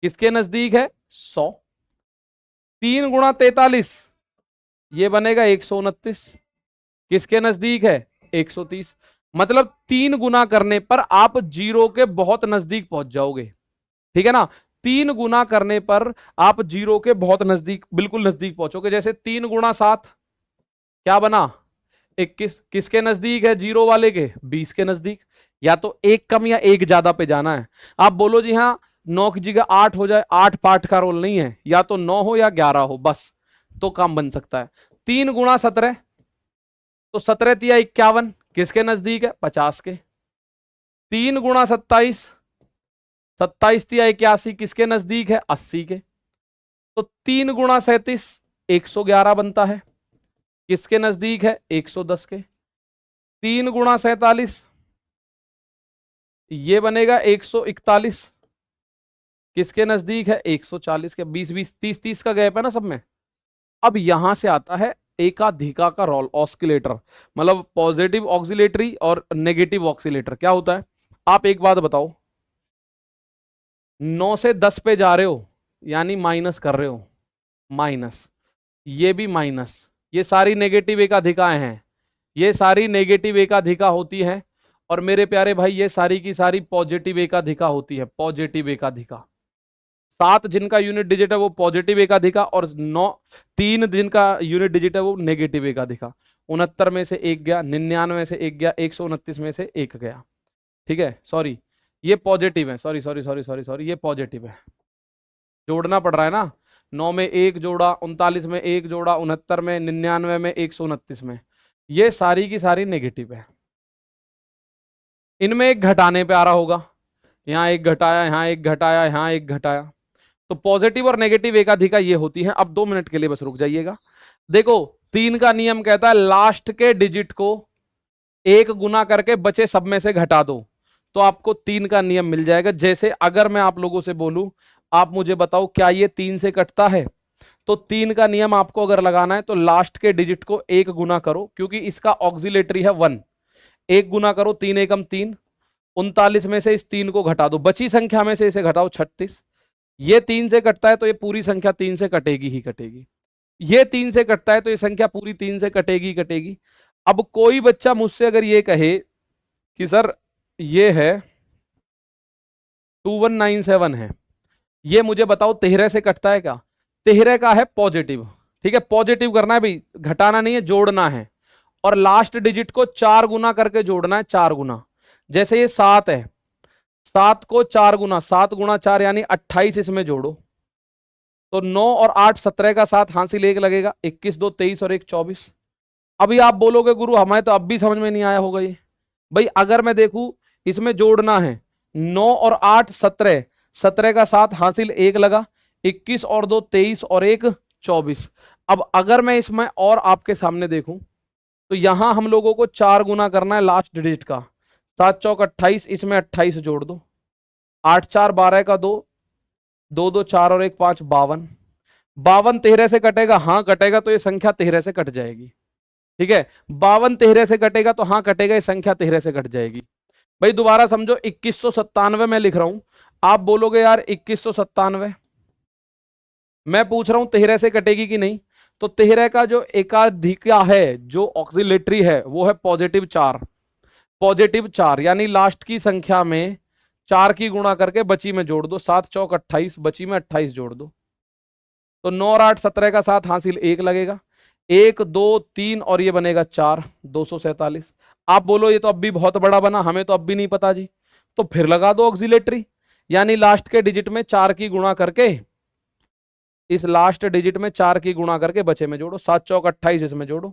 किसके नजदीक है? 100। 3 गुणा 43, ये बनेगा 129, किसके नजदीक है? 130। मतलब 3 गुना करने पर आप जीरो के बहुत नजदीक पहुंच जाओगे। ठीक है ना, 3 गुना करने पर आप जीरो के बहुत नजदीक, बिल्कुल नजदीक पहुंचोगे। जैसे 3 गुणा 7, क्या बना? 21, किसके नजदीक है? जीरो वाले के, 20 के नजदीक। या तो एक कम या एक ज्यादा पे जाना है। आप बोलो जी हाँ 9 की जगह 8 हो जाए, 8 पार्ट का रोल नहीं है, या तो 9 हो या 11 हो, बस तो काम बन सकता है। 3 गुणा 17, तो 17 तिया 51, किसके नजदीक है? 50 के। 3 गुणा 27, 27 तिया 81, किसके नजदीक है? 80 के। तो 3 गुणा 37, 111 बनता है, किसके नजदीक है? 110 के। 3 गुणा 47, ये बनेगा 141, किसके नजदीक है? 140 के। 20 20 30 30 का गैप है ना सब में। अब यहां से आता है एकाधिका का रोल, ऑस्किलेटर, मतलब पॉजिटिव ऑक्सिलेटरी और नेगेटिव ऑक्सिलेटर। क्या होता है? आप एक बात बताओ, 9 से 10 पे जा रहे हो, यानी माइनस कर रहे हो, माइनस, ये भी माइनस, ये सारी नेगेटिव एकाधिकाएं हैं। ये सारी नेगेटिव एकाधिका होती है। और मेरे प्यारे भाई ये सारी की सारी पॉजिटिव एकाधिका होती है, पॉजिटिव एकाधिका। 7 जिनका यूनिट डिजिट है वो पॉजिटिव एकाधिका, और 9, 3 जिनका यूनिट डिजिट है वो नेगेटिव एकाधिका। 69 में से एक गया, 99 में से एक गया, 129 में से एक गया। ठीक है, सॉरी, ये पॉजिटिव है, sorry sorry sorry sorry sorry, ये पॉजिटिव है, जोड़ना पड़ रहा है ना। 9 में एक जोड़ा, 39 में एक जोड़ा, 69 में, 99 में, 129 में, ये सारी की सारी नेगेटिव है। इनमें एक घटाने पे आ रहा होगा, यहाँ एक घटाया, यहाँ एक घटाया, यहाँ एक घटाया, तो पॉजिटिव और नेगेटिव एकाधिका ये होती है। अब 2 मिनट के लिए बस रुक जाइएगा। देखो 3 का नियम कहता है लास्ट के डिजिट को 1 गुना करके बचे सब में से घटा दो, तो आपको 3 का नियम मिल जाएगा। जैसे अगर मैं आप लोगों से बोलूं, आप मुझे बताओ क्या ये 3 से कटता है, तो 3 का नियम आपको अगर लगाना है तो लास्ट के डिजिट को 1 गुना करो, क्योंकि इसका ऑक्सिलेटरी है 1, 1 गुना करो, 3 एकम 3, 39 में से इस 3 को घटा दो, बची संख्या में से इसे घटाओ 36। ये 3 से कटता है तो ये पूरी संख्या 3 से कटेगी ही कटेगी, ये 3 से कटता है तो ये संख्या पूरी 3 से कटेगी कटेगी। अब कोई बच्चा मुझसे अगर ये कहे कि सर ये है 2197 है, ये मुझे बताओ 13 से कटता है क्या? 13 का है पॉजिटिव, ठीक है, पॉजिटिव करना है भाई, घटाना नहीं है, जोड़ना है, और लास्ट डिजिट को 4 गुना करके जोड़ना है, 4 गुना। जैसे ये 7 है, 7 को 4 गुना, 7 गुना 4 यानी 28, इसमें जोड़ो तो 9 और 8 17 का 7 हासिल 1 लगेगा, 21 2 23 और 1 24। अभी आप बोलोगे गुरु हमें तो अब भी समझ में नहीं आया होगा ये। भाई अगर मैं देखूं इसमें जोड़ना है, 9 और 8 17, 17 का 7 हासिल 1 लगा, 21 और 2 23 और 1 24। अब अगर मैं इसमें और आपके सामने देखूं तो यहां हम लोगों को 4 गुना करना है लास्ट डिजिट का, 7 चौक 28, इसमें 28 जोड़ दो, 8 4 12 का 2, 2 2 4 और 1 5 52। 52 13 से कटेगा, हाँ कटेगा, तो ये संख्या 13 से कट जाएगी, ठीक है। 52 13 से कटेगा तो हाँ कटेगा, ये संख्या 13 से कट जाएगी। भाई दोबारा समझो, 2197 में लिख रहा हूं, आप बोलोगे यार 2197, मैं पूछ रहा हूं 13 से कटेगी कि नहीं, तो 13 का जो एकाधिका है, जो ऑक्सिलेटरी है, वो है +4, +4 यानी लास्ट की संख्या में 4 की गुणा करके बची में जोड़ दो, 7 चौक 28, बची में 28 जोड़ दो, तो 9 और 8 17 का 7 हासिल 1 लगेगा, 1 2 3 और ये बनेगा 4, 247। आप बोलो ये तो अब भी बहुत बड़ा बना, हमें तो अब भी नहीं पता जी, तो फिर लगा दो ऑक्सिलेटरी, यानी लास्ट के डिजिट में 4 की गुणा करके, इस लास्ट डिजिट में 4 की गुणा करके बचे में जोड़ो, 7 चौक 28, इसमें जोड़ो,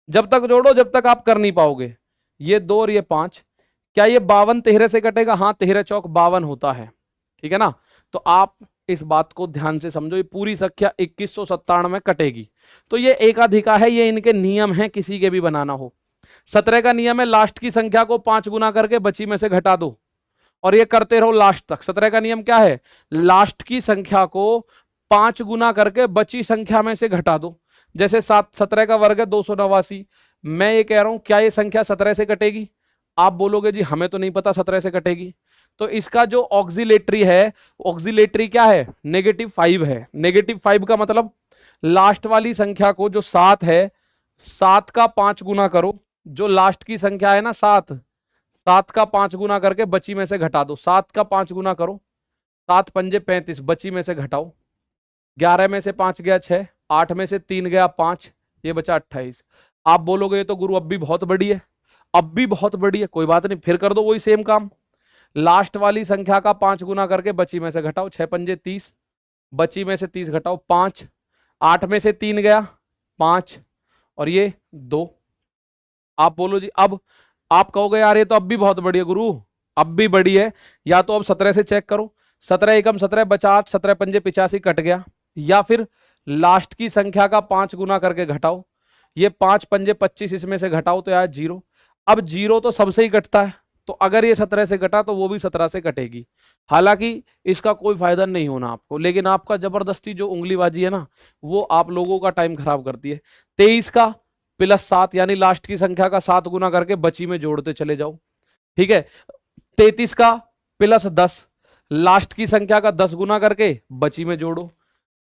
जब तक जोड़ो जब तक आप कर नहीं पाओगे। ये 2 और ये 5, क्या ये 52 13 से कटेगा? हाँ, 13 चौक 52 होता है, ठीक है ना। तो आप इस बात को ध्यान से समझो, ये पूरी संख्या 2197 में कटेगी, तो ये एकाधिका है, ये इनके नियम है, किसी के भी बनाना हो। 17 का नियम है लास्ट की संख्या को 5 गुना करके बची में से घटा दो, और ये करते रहो लास्ट तक। 17 का नियम क्या है? लास्ट की संख्या को 5 गुना करके बची संख्या में से घटा दो। जैसे 17 का वर्ग है 289, मैं ये कह रहा हूं क्या ये संख्या 17 से कटेगी? आप बोलोगे जी हमें तो नहीं पता 17 से कटेगी, तो इसका जो ऑक्सिलेटरी है, ऑक्सिलेटरी क्या है? -5 है। -5 का मतलब लास्ट वाली संख्या को, जो 7 है, 7 का 5 गुना करो, जो लास्ट की संख्या है ना 7, 7 का 5 गुना करके बची में से घटा दो, 7 का 5 गुना करो, 7 पंजे 35, बची में से घटाओ, 11 में से 5 गया 6, 8 में से 3 गया 5, ये बचा 28। आप बोलोगे ये तो गुरु अब भी बहुत बड़ी है, अब भी बहुत बड़ी है, कोई बात नहीं, फिर कर दो वही सेम काम, लास्ट वाली संख्या का 5 गुना करके बची में से घटाओ, 6 पंजे 30, बची में से 30 घटाओ 5, 8 में से 3 गया 5 और ये 2। आप बोलो जी, अब आप कहोगे यार ये तो अब भी बहुत बड़ी है गुरु, अब भी बड़ी है, या तो अब 17 से चेक करो, 17 एकम 17 बचा 8, 17 पंजे 85 कट गया, या फिर लास्ट की संख्या का 5 गुना करके घटाओ, ये 5 पंजे 25, इसमें से घटाओ तो यार 0। अब 0 तो सबसे ही कटता है, तो अगर ये 17 से कटा तो वो भी 17 से कटेगी। हालांकि इसका कोई फायदा नहीं होना आपको, लेकिन आपका जबरदस्ती जो उंगलीबाजी है ना, वो आप लोगों का टाइम खराब करती है। 23 का +7 यानी लास्ट की संख्या का 7 गुना करके बची में जोड़ते चले जाओ, ठीक है। 33 का +10 लास्ट की संख्या का 10 गुना करके बची में जोड़ो,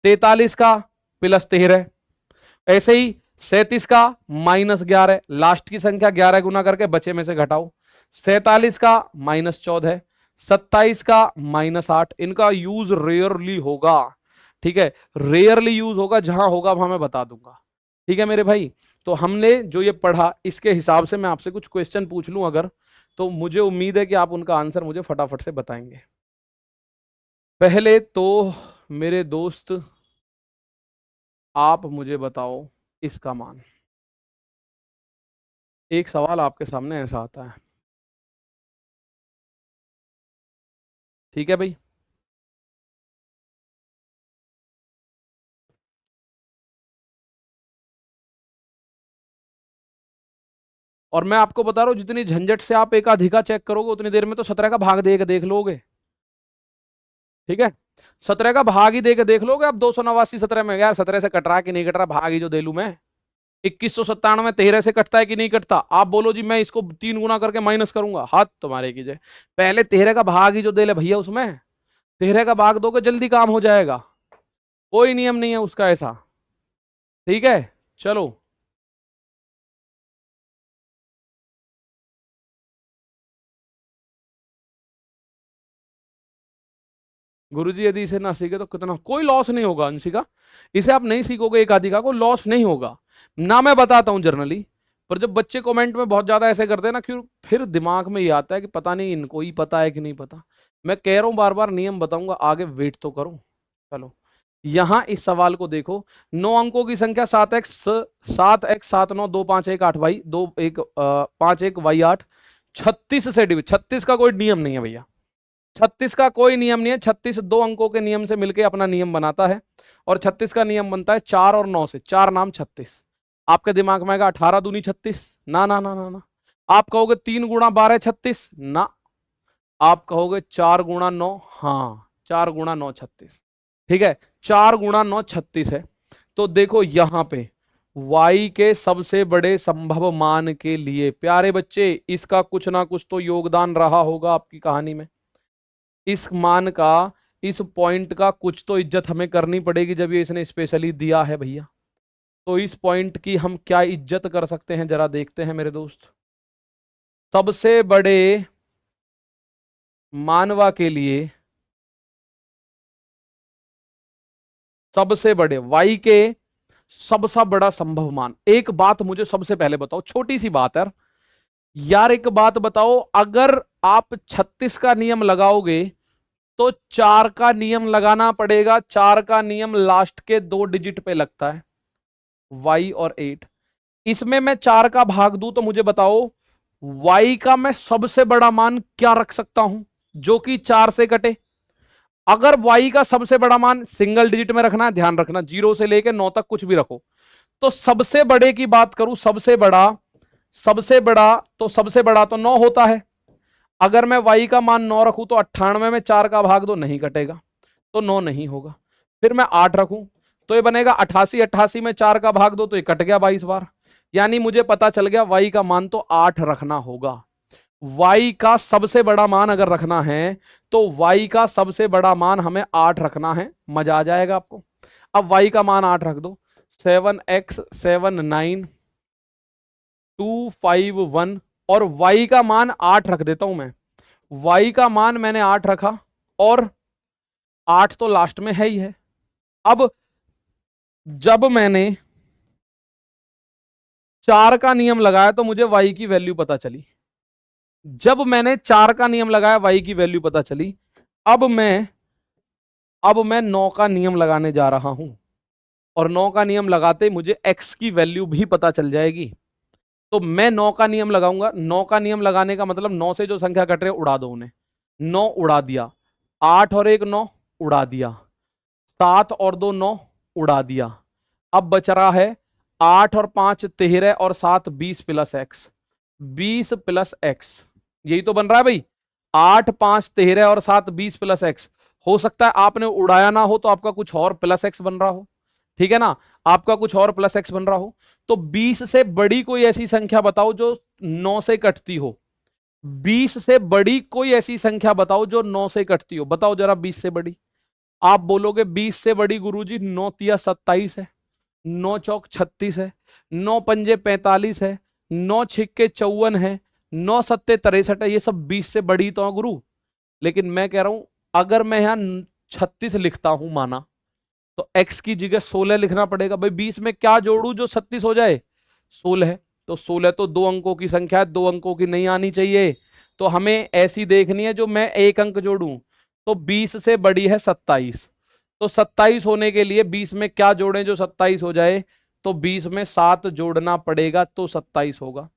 43 का +13, ऐसे ही 37 का -11 लास्ट की संख्या 11 गुना करके बचे में से घटाओ, 47 का -14, 27 का -8। इनका यूज रेयरली होगा, ठीक है, रेयरली यूज होगा, जहां होगा वहां मैं बता दूंगा, ठीक है मेरे भाई। तो हमने जो ये पढ़ा इसके हिसाब से मैं आपसे कुछ क्वेश्चन पूछ लूं अगर, तो मुझे उम्मीद है कि आप उनका आंसर मुझे फटाफट से बताएंगे। पहले तो मेरे दोस्त आप मुझे बताओ इसका मान। एक सवाल आपके सामने ऐसा आता है, ठीक है भाई। और मैं आपको बता रहा हूं, जितनी झंझट से आप एकाधिका चेक करोगे उतनी देर में तो 17 का भाग देख लोगे, ठीक है। 17 का भाग ही देख लोगे आप। 289 17 में, यार 17 से कट रहा कि नहीं कट रहा, भाग ही जो दे लू मैं। 2197 13 से कटता है कि नहीं कटता, आप बोलो जी मैं इसको 3 गुना करके माइनस करूंगा, हाथ तुम्हारे कीजिए। पहले 13 का भाग ही जो दे ले भैया, उसमें 13 का भाग दोगे जल्दी काम हो जाएगा, कोई नियम नहीं है उसका ऐसा, ठीक है। चलो, गुरुजी यदि इसे ना सीखे तो कितना, कोई लॉस नहीं होगा अंशिका, इसे आप नहीं सीखोगे एक आधी का, कोई लॉस नहीं होगा ना। मैं बताता हूं जनरली, पर जब बच्चे कमेंट में बहुत ज्यादा ऐसे करते हैं ना, क्यों फिर दिमाग में ये आता है कि पता नहीं इनको ही पता है कि नहीं पता। मैं कह रहा हूं बार बार नियम बताऊंगा, आगे वेट तो करो। चलो, यहां इस सवाल को देखो। 9 अंकों की संख्या 7x 7 9 2 5 1 8 y 2 1 5 1 y 8, 36 से डिविड। 36 का कोई नियम नहीं है भैया, 36 का कोई नियम नहीं है। 36 2 अंकों के नियम से मिलकर अपना नियम बनाता है, और 36 का नियम बनता है 4 और 9 से, 4 नाम 36। आपके दिमाग में आएगा 18 दूनी 36, ना ना ना ना ना। आप कहोगे 3 गुणा 12 36, ना। आप कहोगे 4 गुणा 9, हाँ 4 गुणा 9 36, ठीक है। 4 गुणा 9 36 है। तो देखो यहां पे y के सबसे बड़े संभव मान के लिए, प्यारे बच्चे, इसका कुछ ना कुछ तो योगदान रहा होगा आपकी कहानी में। इस मान का, इस पॉइंट का कुछ तो इज्जत हमें करनी पड़ेगी जब ये इसने स्पेशली दिया है भैया। तो इस पॉइंट की हम क्या इज्जत कर सकते हैं, जरा देखते हैं मेरे दोस्त। सबसे बड़े मानवा के लिए, सबसे बड़े y के सबसे बड़ा संभव मान। एक बात मुझे सबसे पहले बताओ, छोटी सी बात है यार, एक बात बताओ, अगर आप 36 का नियम लगाओगे तो 4 का नियम लगाना पड़ेगा। 4 का नियम लास्ट के 2 डिजिट पे लगता है, y और 8। इसमें मैं 4 का भाग दूं तो मुझे बताओ y का मैं सबसे बड़ा मान क्या रख सकता हूं जो कि 4 से कटे। अगर y का सबसे बड़ा मान सिंगल डिजिट में रखना है, ध्यान रखना 0 से लेकर 9 तक कुछ भी रखो, तो सबसे बड़े की बात करूं, सबसे बड़ा, सबसे बड़ा तो 9 होता है। अगर मैं y का मान 9 रखूं तो 98 में 4 का भाग दो, नहीं कटेगा, तो 9 नहीं होगा। फिर मैं 8 रखूं तो ये बनेगा 88, 88 में 4 का भाग दो तो ये कट गया 22 बार। यानी मुझे पता चल गया y का मान तो 8 रखना होगा। y का सबसे बड़ा मान अगर रखना है तो y का सबसे बड़ा मान हमें 8 रखना है। मजा आ जाएगा आपको। अब y का मान 8 रख दो, 7x 7 9 2 5 1, और y का मान 8 रख देता हूं मैं। y का मान मैंने 8 रखा, और 8 तो लास्ट में है ही है। अब जब मैंने 4 का नियम लगाया तो मुझे y की वैल्यू पता चली। जब मैंने 4 का नियम लगाया y की वैल्यू पता चली। अब मैं 9 का नियम लगाने जा रहा हूं, और 9 का नियम लगाते मुझे x की वैल्यू भी पता चल जाएगी। तो मैं 9 का नियम लगाऊंगा। 9 का नियम लगाने का मतलब 9 से जो संख्या कट रहे उड़ा दो उन्हें। 9 उड़ा दिया, 8 और 1 9 उड़ा दिया, 7 और 2 9 उड़ा दिया। अब बच रहा है 8 और 5 13 और 7 20 प्लस एक्स, 20 प्लस एक्स, यही तो बन रहा है भाई। 8 5 13 और 7 20 प्लस एक्स। हो सकता है आपने उड़ाया ना हो तो आपका कुछ और प्लस एक्स बन रहा हो, ठीक है ना, आपका कुछ और प्लस एक्स बन रहा हो। तो 20 से बड़ी कोई ऐसी संख्या बताओ जो 9 से कटती हो। 20 से बड़ी कोई ऐसी संख्या बताओ जो 9 से कटती हो, बताओ जरा 20 से बड़ी। आप बोलोगे 20 से बड़ी गुरुजी 9 तिया 27 है, 9 चौक 36 है, 9 पंजे 45 है, 9 छिक्के 54 है, 9 सत्ते 63 है। ये सब 20 से बड़ी तो है गुरु। लेकिन मैं कह रहा हूं अगर मैं यहां 36 लिखता हूं माना, तो x की जगह 16 लिखना पड़ेगा। भाई 20 में क्या जोड़ू जो 36 हो जाए, 16। तो 16 तो 2 अंकों की संख्या है, 2 अंकों की नहीं आनी चाहिए। तो हमें ऐसी देखनी है जो मैं एक अंक जोड़ूं, तो 20 से बड़ी है 27। तो 27 होने के लिए 20 में क्या जोड़ें जो 27 हो जाए, तो 20 में 7 जोड़ना पड़ेगा तो 27 होगा।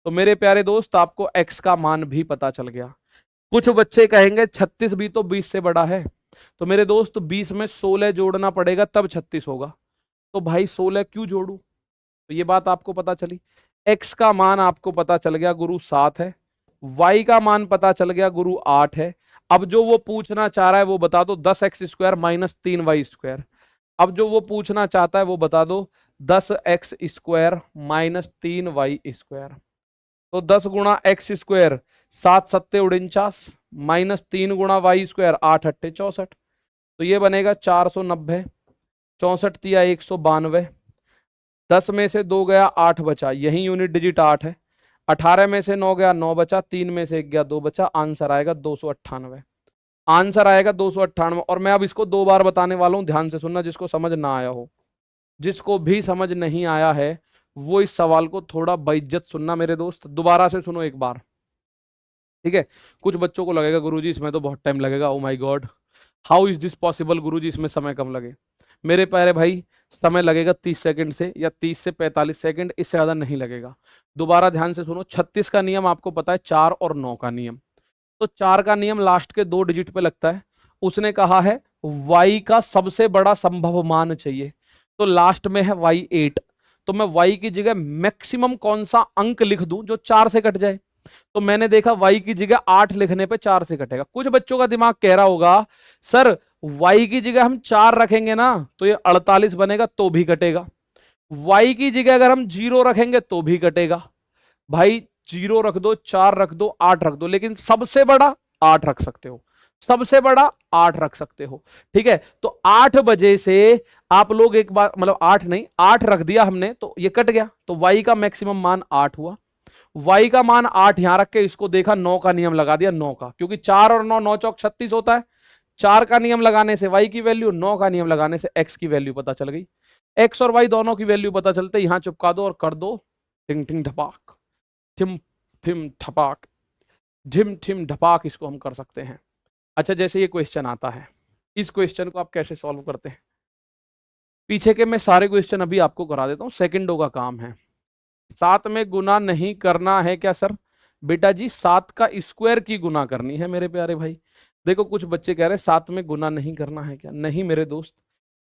तो मेरे प्यारे दोस्त आपको x का मान भी पता चल गया। कुछ बच्चे कहेंगे 36 भी तो 20 से बड़ा है, तो मेरे दोस्त 20 में 16 जोड़ना पड़ेगा तब 36 होगा। तो भाई 16 क्यों जोड़ू, तो ये बात आपको पता चली। x का मान आपको पता चल गया गुरु 7 है, y का मान पता चल गया गुरु 8 है। अब जो वो पूछना चाह रहा है वो बता दो 10x² माइनस 3y²। अब जो वो पूछना चाहता है वो बता दो 10x² माइनस 3y²। तो 10 गुणा x², 7 सत्ते 49, माइनस 3 गुणा y², 8 अट्ठे 64। तो ये बनेगा 490, 64 तिया 192, 10 में से 2 गया 8 बचा, यही यूनिट डिजिट 8 है। 18 में से 9 गया 9 बचा, 3 में से 1 गया 2 बचा, आंसर आएगा 298। आंसर आएगा 298। और मैं अब इसको 2 बार बताने वाला हूं, ध्यान से सुनना जिसको समझ ना आया हो। जिसको भी समझ नहीं आया है वो इस सवाल को थोड़ा बेइज्जत सुनना मेरे दोस्त, दोबारा से सुनो एक बार, ठीक है। कुछ बच्चों को लगेगा गुरुजी इसमें तो बहुत टाइम लगेगा, oh my God how is this possible गुरुजी इसमें समय कम लगे। मेरे प्यारे भाई समय लगेगा 30 सेकंड से या 30 से 45 सेकंड, इससे ज्यादा नहीं लगेगा। दोबारा ध्यान से सुनो, 36 का नियम आपको पता है, 4 और 9 का नियम। तो 4 का नियम लास्ट के 2 डिजिट पे लगता है। उसने कहा है y का सबसे बड़ा संभव मान चाहिए, तो लास्ट में है y8। तो मैं y की जगह मैक्सिमम कौन सा अंक लिख दूं जो 4 से कट जाए, तो मैंने देखा y की जगह 8 लिखने पे 4 से कटेगा। कुछ बच्चों का दिमाग कह रहा होगा सर y की जगह हम 4 रखेंगे ना तो ये 48 बनेगा तो भी कटेगा, y की जगह अगर हम 0 रखेंगे तो भी कटेगा। भाई 0 रख दो, 4 रख दो, 8 रख दो, लेकिन सबसे बड़ा 8 रख सकते हो, सबसे बड़ा 8 रख सकते हो, ठीक है। तो 8 बजे से आप लोग एक बार, मतलब 8 नहीं 8 रख दिया हमने तो ये कट गया, तो y का मैक्सिमम मान 8 हुआ। y का मान 8 यहां रख के इसको देखा, 9 का नियम लगा दिया, 9 का, क्योंकि 4 और 9 9 चौक 36 होता है। 4 का नियम लगाने से y की वैल्यू, 9 का नियम लगाने से x की वैल्यू पता चल गई। x और y दोनों की वैल्यू पता चलते यहां चिपका दो और कर दो टिंग टिंग ढपाक, ठिम ठिम ठपाक, झिम ठिम ढपाक, इसको हम कर सकते हैं। अच्छा जैसे ये क्वेश्चन आता है, इस क्वेश्चन को आप कैसे सॉल्व करते हैं, पीछे के मैं सारे क्वेश्चन अभी आपको करा देता हूं, सेकंडों का काम है। 7 में गुना नहीं करना है क्या सर, बेटा जी 7 का स्क्वायर की गुना करनी है मेरे प्यारे भाई। देखो कुछ बच्चे कह रहे हैं 7 में गुना नहीं करना है क्या, नहीं मेरे दोस्त,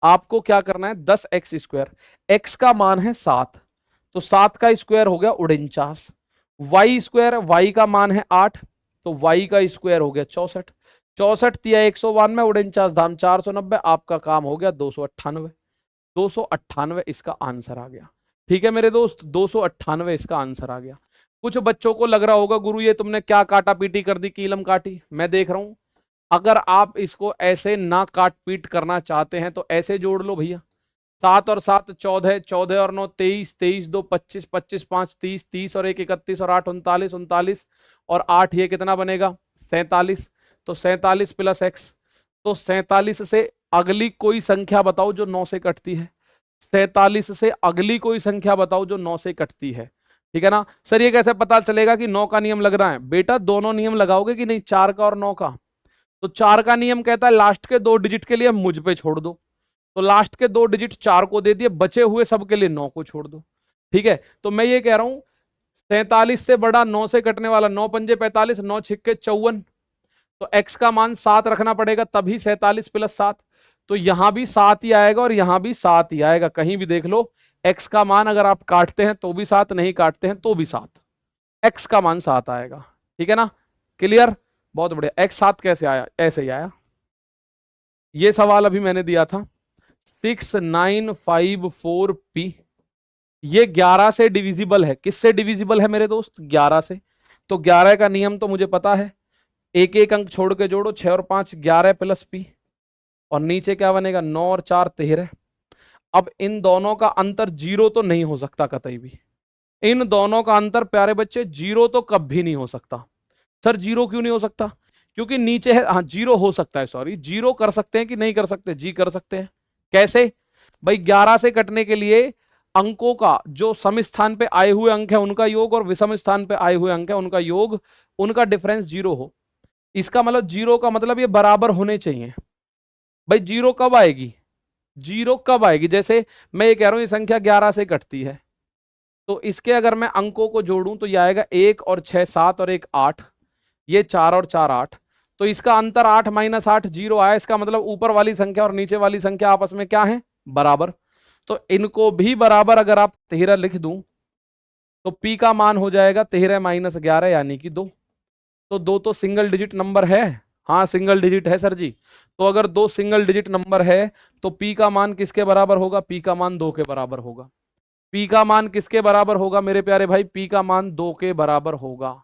आपको क्या करना है 10x², x का मान है 7, तो 7 का स्क्वायर हो गया 49, y² y का मान है 8, तो y का स्क्वायर हो गया 64, 64 तिया 192, 49 धाम 490, आपका काम हो गया 298। 298 इसका आंसर आ गया, ठीक है मेरे दोस्त, 298 इसका आंसर आ गया। कुछ बच्चों को लग रहा होगा गुरु ये तुमने क्या काटा पीटी कर दी, कीलम काटी, मैं देख रहा हूं। अगर आप इसको ऐसे ना काट पीट करना चाहते हैं तो ऐसे जोड़ लो भैया, 7 और 7 14, 14 और 9 23, 23 2 25, 25 5 30, 30 और 1 31 और 8 39, 39 और 8 ये कितना बनेगा 47, तो 47 प्लस x, तो 47 से अगली कोई संख्या बताओ जो 9 से कटती है, 47 से अगली कोई संख्या बताओ जो 9 से कटती है, ठीक है ना। सर ये कैसे पता चलेगा कि 9 का नियम लग रहा है, बेटा दोनों नियम लगाओगे कि नहीं, 4 का और 9 का। तो 4 का नियम कहता है लास्ट के 2 डिजिट के लिए मुझ पे छोड़ दो, तो लास्ट के 2 डिजिट 4 को दे दिए, बचे हुए सब के लिए 9 को छोड़ दो, ठीक है। तो मैं ये कह रहा हूं 47 से बड़ा 9 से कटने वाला, 9 पंजे 45, 9 छिक्के 54, तो x का मान 7 रखना पड़ेगा तभी 47 प्लस 7, तो यहां भी 7 ही आएगा और यहां भी 7 ही आएगा, कहीं भी देख लो x का मान अगर आप काटते हैं तो भी 7, नहीं काटते हैं तो भी 7, x का मान 7 आएगा, ठीक है ना, क्लियर, बहुत बढ़िया। x 7 कैसे आया, ऐसे ही आया। ये सवाल अभी मैंने दिया था 6954p, ये 11 से डिविजिबल है, किससे डिविजिबल है मेरे दोस्त, 11 से। तो 11 का नियम तो मुझे पता है, एक एक अंक छोड़ के जोड़ो, 6 और 5 11 प्लस p, और नीचे क्या बनेगा 9 और 4 13। अब इन दोनों का अंतर 0 तो नहीं हो सकता कतई भी, इन दोनों का अंतर प्यारे बच्चे 0 तो कभी नहीं हो सकता। सर 0 क्यों नहीं हो सकता, क्योंकि नीचे है, हाँ 0 हो सकता है, सॉरी 0 कर सकते हैं कि नहीं कर सकते, जी कर सकते हैं। कैसे भाई, 11 से कटने के लिए अंकों का जो सम स्थान पे आए हुए अंक है उनका योग और विषम स्थान पे आए हुए अंक है उनका योग, उनका डिफरेंस 0 हो। इसका मतलब 0 का मतलब ये बराबर होने चाहिए। भाई 0 कब आएगी, 0 कब आएगी, जैसे मैं ये कह रहा हूं ये संख्या 11 से कटती है, तो इसके अगर मैं अंकों को जोड़ूं तो ये आएगा 1 और 6 7 और 1 8, ये 4 और 4 8, तो इसका अंतर 8 - 8 0 आया। इसका मतलब ऊपर वाली संख्या और नीचे वाली संख्या आपस में क्या है, बराबर। तो इनको भी बराबर अगर आप 13 लिख दूं तो p का मान हो जाएगा 13 - 11 यानी कि 2। तो 2 तो सिंगल डिजिट नंबर है, हाँ सिंगल डिजिट है सर जी। तो अगर 2 सिंगल डिजिट नंबर है तो p का मान किसके बराबर होगा, p का मान 2 के बराबर होगा। p का मान किसके बराबर होगा मेरे प्यारे भाई, p का मान 2 के बराबर होगा।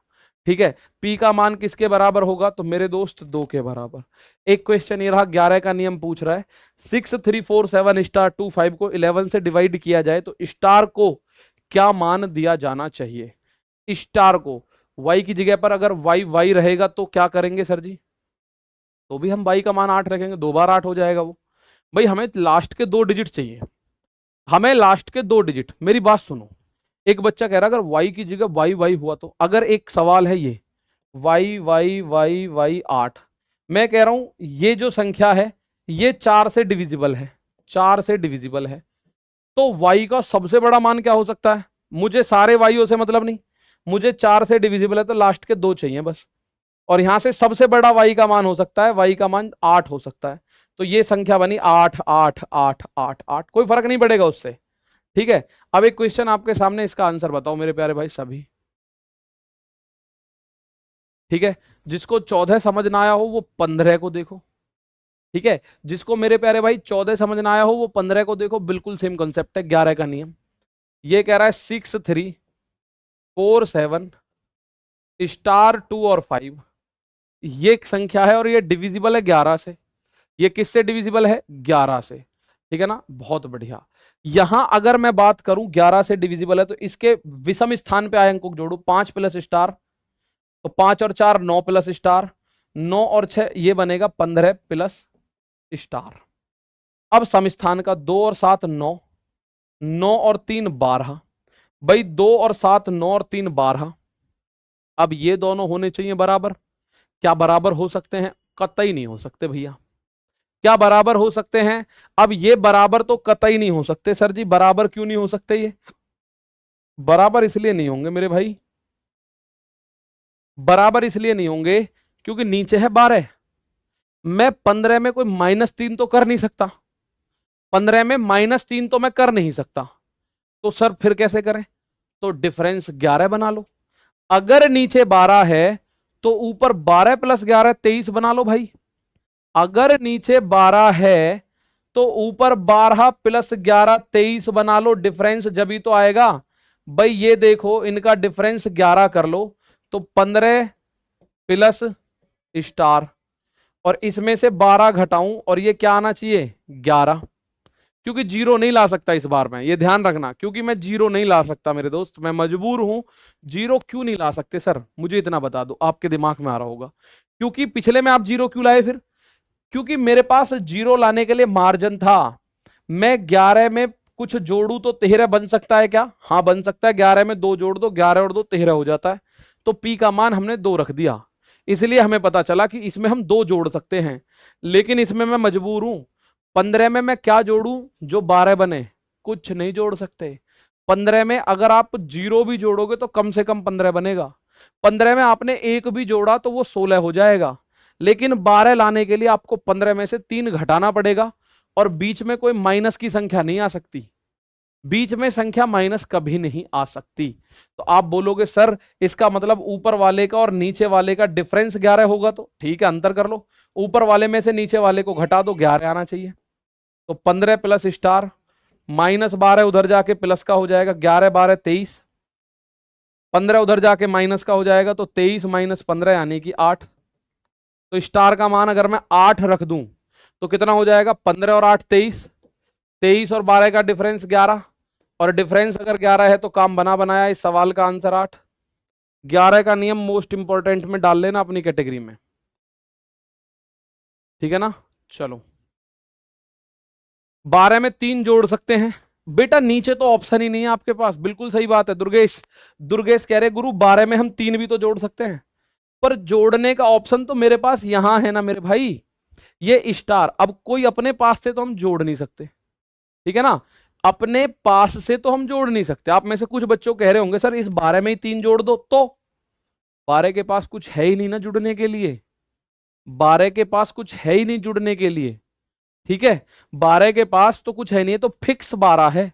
ठीक है, p का मान किसके बराबर होगा, तो मेरे दोस्त 2 के बराबर। एक क्वेश्चन ये रहा, 11 का नियम पूछ रहा है 6 3 4 7 स्टार 2 5 को 11 से डिवाइड किया जाए तो स्टार को क्या मान दिया जाना चाहिए। स्टार को y की जगह पर अगर y रहेगा तो क्या करेंगे सर जी, तो भी हम y का मान 8 रखेंगे, 2 बार 8 हो जाएगा वो। भाई हमें लास्ट के 2 डिजिट चाहिए, हमें लास्ट के 2 डिजिट। मेरी बात सुनो, एक बच्चा कह रहा है अगर y की जगह y हुआ तो, अगर एक सवाल है ये y 8, मैं कह रहा हूं ये जो संख्या है ये 4 से डिविजिबल है, 4 से डिविजिबल है, तो y का सबसे बड़ा मान क्या हो सकता है, मुझे सारे वाइयों से मतलब नहीं, मुझे 4 से डिविजिबल है तो लास्ट के 2 चाहिए बस। और यहां से सबसे बड़ा y का मान हो सकता है, y का मान 8 हो सकता है। तो ये संख्या बनी 8 8 8 8 8, कोई फर्क नहीं पड़ेगा उससे। ठीक है, अब एक क्वेश्चन आपके सामने, इसका आंसर बताओ मेरे प्यारे भाई सभी। ठीक है, जिसको 14 समझ ना आया हो वो 15 को देखो। ठीक है, जिसको मेरे प्यारे भाई 14 समझ ना आया हो वो 15 को देखो, बिल्कुल सेम कॉन्सेप्ट है, 11 का नियम। ये कह रहा है 6 3 4 7 स्टार 2 और 5, ये एक संख्या है और ये डिविजिबल है 11 से। ये किससे डिविजिबल है, 11 से। ठीक है ना, बहुत बढ़िया। यहां अगर मैं बात करूं 11 से डिविजिबल है तो इसके विषम स्थान पे आए अंक को जोड़ो, 5 प्लस स्टार, तो 5 और 4 9 प्लस स्टार, 9 और 6 ये बनेगा 15 प्लस स्टार। अब सम स्थान का 2 और 7 9, 9 और 3 12, भाई 2 और 7 9 और 3 12। अब ये दोनों होने चाहिए बराबर। क्या बराबर हो सकते हैं, कतई नहीं हो सकते भैया। क्या बराबर हो सकते हैं, अब ये बराबर तो कतई नहीं हो सकते सर जी। बराबर क्यों नहीं हो सकते, ये बराबर इसलिए नहीं होंगे मेरे भाई, बराबर इसलिए नहीं होंगे क्योंकि नीचे है 12, मैं 15 में कोई -3 तो कर नहीं सकता, 15 में -3 तो मैं कर नहीं सकता, तो सर फिर कैसे करें, तो डिफरेंस 11 बना लो। अगर नीचे 12 है तो ऊपर 12 प्लस 11 23 बना लो भाई। अगर नीचे 12 है तो ऊपर 12 प्लस 11 23 बना लो, डिफरेंस जब ही तो आएगा। भाई ये देखो इनका डिफरेंस 11 कर लो तो 15 प्लस स्टार, और इसमें से 12 घटाऊं और ये क्या आना चाहिए 11, क्योंकि जीरो नहीं ला सकता इस बार में, ये ध्यान रखना, क्योंकि मैं जीरो नहीं ला सकता मेरे दोस्त, मैं मजबूर हूं। जीरो क्यों नहीं ला सकते सर, मुझे इतना बता दो, आपके दिमाग में आ रहा होगा क्योंकि पिछले में आप जीरो क्यों लाए फिर, क्योंकि मेरे पास जीरो लाने के लिए मार्जिन था। मैं 11 में कुछ जोड़ू तो 13 बन सकता है क्या, हाँ बन सकता है, 11 में 2 जोड़ दो, 11 और 2 13 हो जाता है। तो पी का मान हमने 2 रख दिया, इसलिए हमें पता चला कि इसमें हम 2 जोड़ सकते हैं, लेकिन इसमें मैं मजबूर हूं। 15 में मैं क्या जोड़ू जो 12 बने, कुछ नहीं जोड़ सकते। 15 में अगर आप जीरो भी जोड़ोगे तो कम से कम 15 बनेगा, 15 में आपने एक भी जोड़ा तो वो 16 हो जाएगा, लेकिन 12 लाने के लिए आपको 15 में से 3 घटाना पड़ेगा, और बीच में कोई माइनस की संख्या नहीं आ सकती, बीच में संख्या माइनस कभी नहीं आ सकती। तो आप बोलोगे सर इसका मतलब ऊपर वाले का और नीचे वाले का डिफरेंस 11 होगा, तो ठीक है अंतर कर लो, ऊपर वाले में से नीचे वाले को घटा दो, 11 आना चाहिए। तो 15 प्लस स्टार -12 उधर जाके प्लस का हो जाएगा, 11 12 23, 15 उधर जाके माइनस का हो जाएगा, तो 23 - 15 यानी कि 8। तो स्टार का मान अगर मैं 8 रख दूं तो कितना हो जाएगा, 15 और 8 23, 23 और 12 का डिफरेंस 11, और डिफरेंस अगर 11 है तो काम बना बनाया, इस सवाल का आंसर 8। 11 का नियम मोस्ट इंपॉर्टेंट में डाल लेना अपनी कैटेगरी में, ठीक है ना। चलो 12 में 3 जोड़ सकते हैं, बेटा नीचे तो ऑप्शन ही नहीं है आपके पास, बिल्कुल सही बात है दुर्गेश। दुर्गेश कह रहे गुरु 12 में हम 3 भी तो जोड़ सकते हैं, पर जोड़ने का ऑप्शन तो मेरे पास यहां है ना मेरे भाई, ये स्टार। अब कोई अपने पास से तो हम जोड़ नहीं सकते, ठीक है ना, अपने पास से तो हम जोड़ नहीं सकते। आप में से कुछ बच्चों कह रहे होंगे सर इस 12 में ही 3 जोड़ दो, तो 12 के पास कुछ है ही नहीं ना जुड़ने के लिए, 12 के पास कुछ है ही नहीं जुड़ने के लिए, ठीक है, 12 के पास तो कुछ है नहीं है, तो फिक्स 12 है,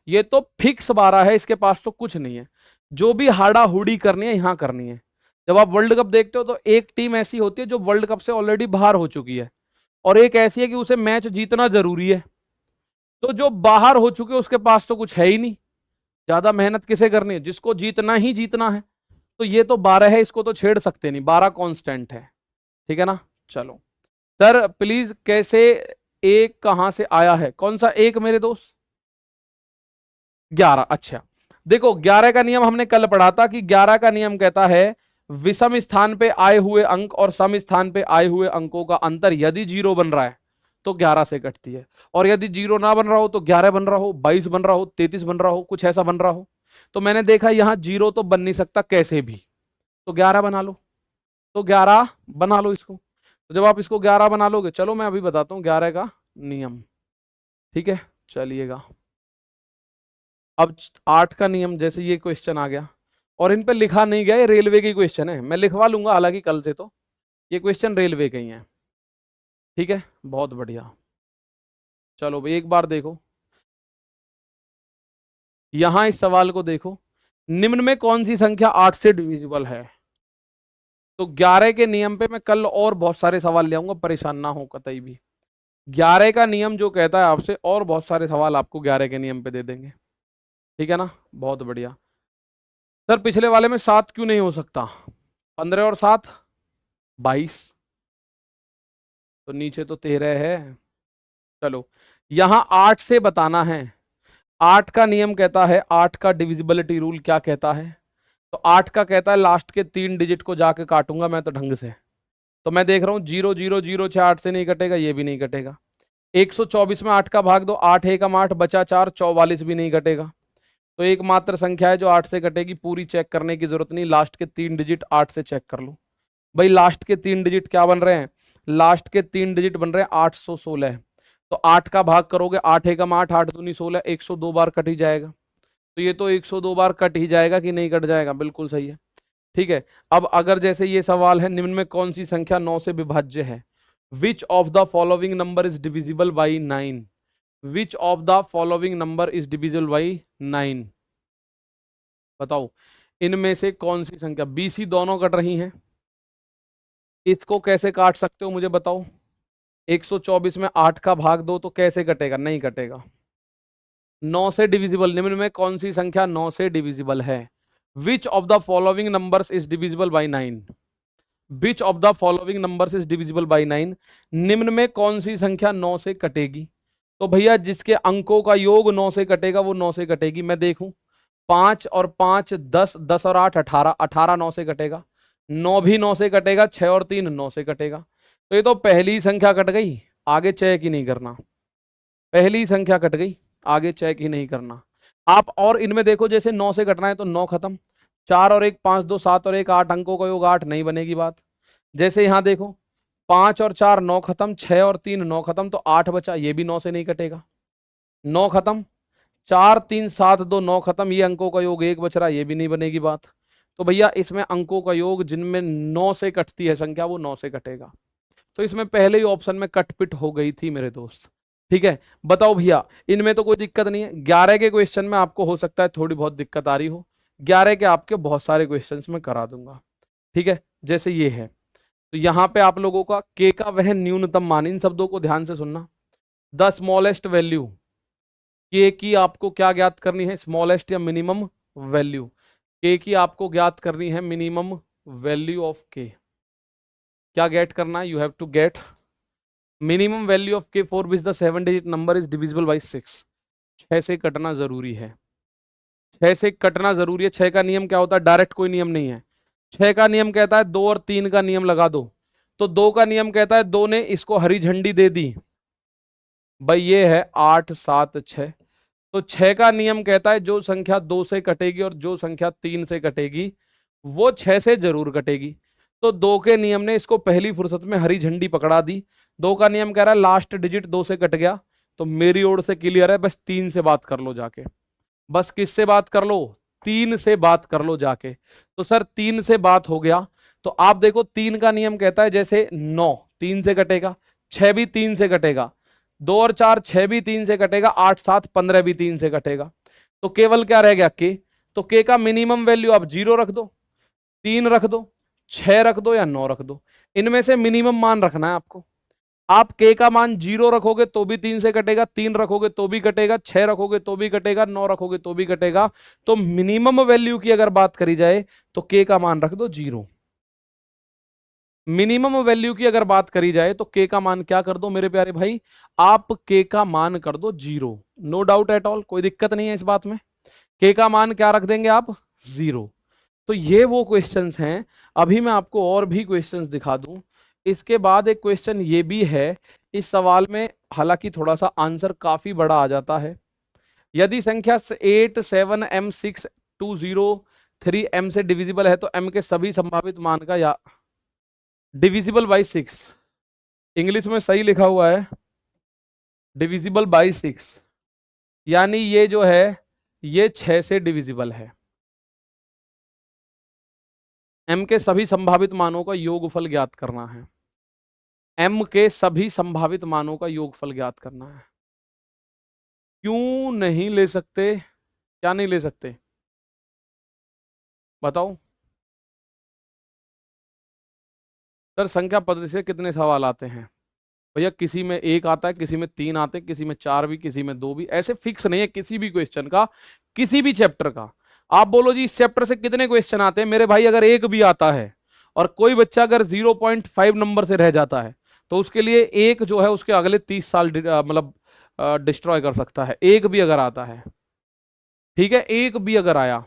ये तो फिक्स 12 है, इसके पास तो कुछ नहीं है। जो भी हाड़ा हुड़ी करनी है यहां करनी है। जब आप वर्ल्ड कप देखते हो तो एक टीम ऐसी होती है जो वर्ल्ड कप से ऑलरेडी बाहर हो चुकी है, और एक ऐसी है कि उसे मैच जीतना जरूरी है। तो जो बाहर हो चुके उसके पास तो कुछ है ही नहीं, ज्यादा मेहनत किसे करनी है, जिसको जीतना ही जीतना है। तो ये तो 12 है, इसको तो छेड़ सकते नहीं, 12 कांस्टेंट है, ठीक है ना। चलो सर प्लीज, कैसे एक कहां से आया है, कौन सा एक मेरे दोस्त, 11, अच्छा। देखो 11 का नियम हमने कल पढ़ा था कि 11 का नियम कहता है विषम स्थान पे आए हुए अंक और सम स्थान पे आए हुए अंकों का अंतर यदि 0 बन रहा है तो 11 से कटती है, और यदि 0 ना बन रहा हो तो 11 बन रहा हो, 22 बन रहा हो, 33 बन रहा हो, कुछ ऐसा बन रहा हो। तो मैंने देखा यहां 0 तो बन नहीं सकता कैसे भी, तो 11 बना लो, तो 11 बना लो इसको। तो जब आप इसको 11 बना लोगे, चलो मैं अभी बताता हूँ 11 का नियम, ठीक है, चलिएगा। अब 8 का नियम, जैसे ये क्वेश्चन आ गया और इन पे लिखा नहीं गया, ये रेलवे की क्वेश्चन है, मैं लिखवा लूंगा हालांकि कल से, तो ये क्वेश्चन रेलवे के ही है, ठीक है, बहुत बढ़िया। चलो भाई एक बार देखो, यहां इस सवाल को देखो, निम्न में कौन सी संख्या 8 से डिविजिबल है। तो 11 के नियम पे मैं कल और बहुत सारे सवाल ले आऊंगा, परेशान ना हो कतई भी। 11 का नियम जो कहता है आपसे, और बहुत सारे सवाल आपको 11 के नियम पे दे देंगे, ठीक है ना, बहुत बढ़िया। सर पिछले वाले में 7 क्यों नहीं हो सकता, 15 और 7 22, तो नीचे तो 13 है। चलो यहां 8 से बताना है, 8 का नियम कहता है, 8 का डिविजिबिलिटी रूल क्या कहता है, तो 8 का कहता है लास्ट के 3 डिजिट को जाके काटूंगा मैं तो ढंग से। तो मैं देख रहा हूं 0 0 0 6, 8 से नहीं कटेगा, ये भी नहीं कटेगा। 124 में 8 का भाग दो, 8 एकम 8 बचा 4, 44 भी नहीं कटेगा। तो एकमात्र संख्या है जो 8 से कटेगी, पूरी चेक करने की जरूरत नहीं, लास्ट के 3 डिजिट 8 से चेक कर लो। भाई लास्ट के 3 डिजिट क्या बन रहे हैं, लास्ट के 3 डिजिट बन रहे हैं 816। तो 8 का भाग करोगे, 8 एकम 8, 8 दूनी 16, 102 बार कट ही जाएगा। तो ये तो 102 बार कट ही जाएगा कि नहीं कट जाएगा, बिल्कुल सही है, ठीक है। अब अगर जैसे ये सवाल है, निम्न में कौन सी संख्या 9 से विभाज्य है, which of the following number is divisible by 9, which of the following number is divisible by 9, बताओ इनमें से कौन सी संख्या, बीसी दोनों कट रही हैं, इसको कैसे काट सकते हो मुझे बताओ। 124 में 8 का भाग दो तो कैसे कटेगा, नहीं कटेगा। 9 से डिविजिबल, निम्न में कौन सी संख्या 9 से डिविजिबल है, which of the following numbers is divisible by 9, which of the following numbers is divisible by 9, निम्न में कौन सी संख्या 9 से कटेगी। तो भैया जिसके अंकों का योग 9 से कटेगा वो 9 से कटेगी। मैं देखूं 5 और 5 10, 10 और 8 18, 18 9 से कटेगा, 9 भी 9 से कटेगा, 6 और 3 9 से कटेगा। तो ये तो पहली संख्या कट गई, आगे चेक ही नहीं करना, पहली संख्या कट गई, आगे चेक ही नहीं करना। आप और इनमें देखो, जैसे 9 से कटना है तो 9 खत्म, 4 और 1 5, 2 7 और 1 8, अंकों का योग 8, नहीं बनेगी बात। जैसे यहां देखो 5 और 4 9 खत्म, 6 और 3 9 खत्म, तो 8 बचा, ये भी 9 से नहीं कटेगा, 9 खत्म, 4 3 7 2 9 खत्म, ये अंकों का योग 1 बच रहा, ये भी नहीं बनेगी बात। तो भैया इसमें अंकों का योग जिनमें 9 से कटती है संख्या वो 9 से कटेगा। तो इसमें पहले ही ऑप्शन में कटपिट हो गई थी मेरे दोस्त, ठीक है। बताओ भैया इनमें तो कोई दिक्कत नहीं है, 11 के क्वेश्चन में आपको हो सकता है थोड़ी बहुत दिक्कत आ रही हो, 11 के आपके बहुत सारे क्वेश्चंस में करा दूंगा, ठीक है। जैसे ये है, तो यहां पे आप लोगों का के का वह न्यूनतम मान, इन शब्दों को ध्यान से सुनना, द स्मॉलेस्ट वैल्यू, के की आपको क्या ज्ञात करनी है, स्मॉलेस्ट या मिनिमम वैल्यू, के की आपको ज्ञात करनी है मिनिमम वैल्यू ऑफ के। क्या गेट करना है, you have to get minimum value of K for which the 7 digit number is divisible by 6। 6 से कटना जरूरी है, 6 से कटना जरूरी है। 6 का नियम क्या होता है, डायरेक्ट कोई नियम नहीं है। 6 का नियम कहता है 2 और 3 का नियम लगा दो, तो 2 का नियम कहता है 2 ने इसको हरी झंडी दे दी, भाई ये है 8 7 6, तो 6 का नियम कहता है जो संख्या 2 से कटेगी और जो संख्या 3 से कटेगी वो 6 से जरूर कटेगी। तो 2 के नियम ने इसको पहली फुर्सत में हरी झंडी पकड़ा दी। 2 का नियम कह रहा है लास्ट डिजिट 2 से कट गया, तो मेरी ओर से क्लियर है, बस 3 से बात कर लो जाके। बस किससे बात कर लो? 3 से बात कर लो जाके। तो सर 3 से बात हो गया, तो आप देखो 3 का नियम कहता है जैसे 9 3 से कटेगा, 6 भी 3 से कटेगा, 2 और 4 6 भी 3 से कटेगा, 8 7 15 भी 3 से कटेगा। तो केवल क्या रह गया? के। तो के का मिनिमम वैल्यू आप 0 रख दो, 3 रख दो, 6 रख दो या 9 रख दो, इनमें से मिनिमम मान रखना है आपको। आप के का मान 0 रखोगे तो भी 3 से कटेगा, 3 रखोगे तो भी कटेगा, 6 रखोगे तो भी कटेगा, 9 रखोगे तो भी कटेगा। तो मिनिमम वैल्यू की अगर बात करी जाए तो के का मान रख दो 0। मिनिमम वैल्यू की अगर बात करी जाए तो के का मान क्या कर दो मेरे प्यारे भाई? आप के का मान कर दो 0। नो डाउट एट ऑल, कोई दिक्कत नहीं है इस बात में। के का मान क्या रख देंगे आप? 0। तो ये वो क्वेश्चंस हैं। अभी मैं आपको और भी क्वेश्चंस दिखा दूं। इसके बाद एक क्वेश्चन ये भी है इस सवाल में, हालांकि थोड़ा सा आंसर काफी बड़ा आ जाता है। यदि संख्या 8 7 m 6 2 0 3 m से डिविजिबल है तो m के सभी संभावित मान का या डिविजिबल बाई 6, इंग्लिश में सही लिखा हुआ है डिविजिबल बाई 6, यानी ये जो है ये 6 से डिविजिबल है। m के सभी संभावित मानों का योगफल ज्ञात करना है। m के सभी संभावित मानों का योगफल ज्ञात करना है। क्यों नहीं ले सकते? क्या नहीं ले सकते बताओ? सर संख्या पद्धति से कितने सवाल आते हैं? भैया किसी में 1 आता है, किसी में 3 आते हैं, किसी में 4 भी, किसी में 2 भी, ऐसे फिक्स नहीं है किसी भी क्वेश्चन का, किसी भी चैप्टर का। आप बोलो जी इस चैप्टर से कितने क्वेश्चन आते हैं मेरे भाई? अगर एक भी आता है और कोई बच्चा अगर 0.5 नंबर से रह जाता है तो उसके लिए एक जो है उसके अगले 30 साल मतलब डिस्ट्रॉय कर सकता है, एक भी अगर आता है। ठीक है, एक भी अगर आया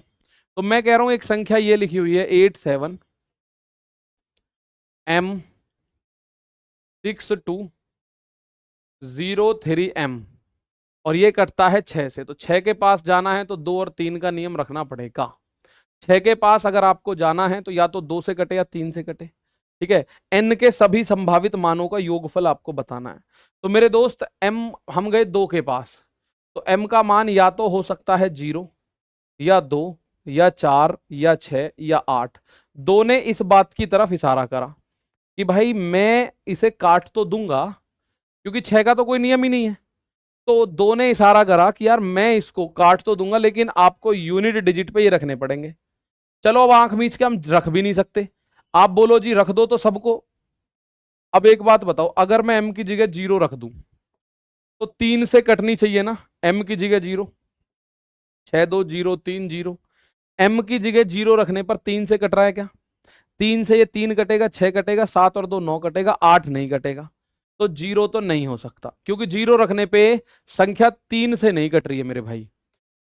तो मैं कह रहा हूं एक संख्या ये लिखी हुई है 8 7 m 6 2 0 3 m और ये कटता है 6 से। तो 6 के पास जाना है तो 2 और 3 का नियम रखना पड़ेगा। 6 के पास अगर आपको जाना है तो या तो 2 से कटे या 3 से कटे। ठीक है, n के सभी संभावित मानों का योगफल आपको बताना है। तो मेरे दोस्त m हम गए 2 के पास, तो m का मान या तो हो सकता है 0 या 2 या 4 या 6 या 8। 2 ने इस बात की तरफ इशारा करा कि भाई मैं इसे काट तो दूंगा क्योंकि 6 का तो कोई नियम ही नहीं है। तो 2 ने इशारा करा कि यार मैं इसको काट तो दूंगा लेकिन आपको यूनिट डिजिट पे ये रखने पड़ेंगे। चलो अब आंख मीच के हम रख भी नहीं सकते, आप बोलो जी रख दो तो सबको। अब एक बात बताओ, अगर मैं m की जगह 0 रख दूं तो 3 से कटनी चाहिए ना, m की जगह 0, 6 2 0 3 0, m की जगह 0 रखने पर 3 से कट रहा है क्या? 3 से ये 3 कटेगा, 6 कटेगा, 7 और 2 9 कटेगा, 8 नहीं कटेगा। तो 0 तो नहीं हो सकता क्योंकि 0 रखने पे संख्या 3 से नहीं कट रही है मेरे भाई।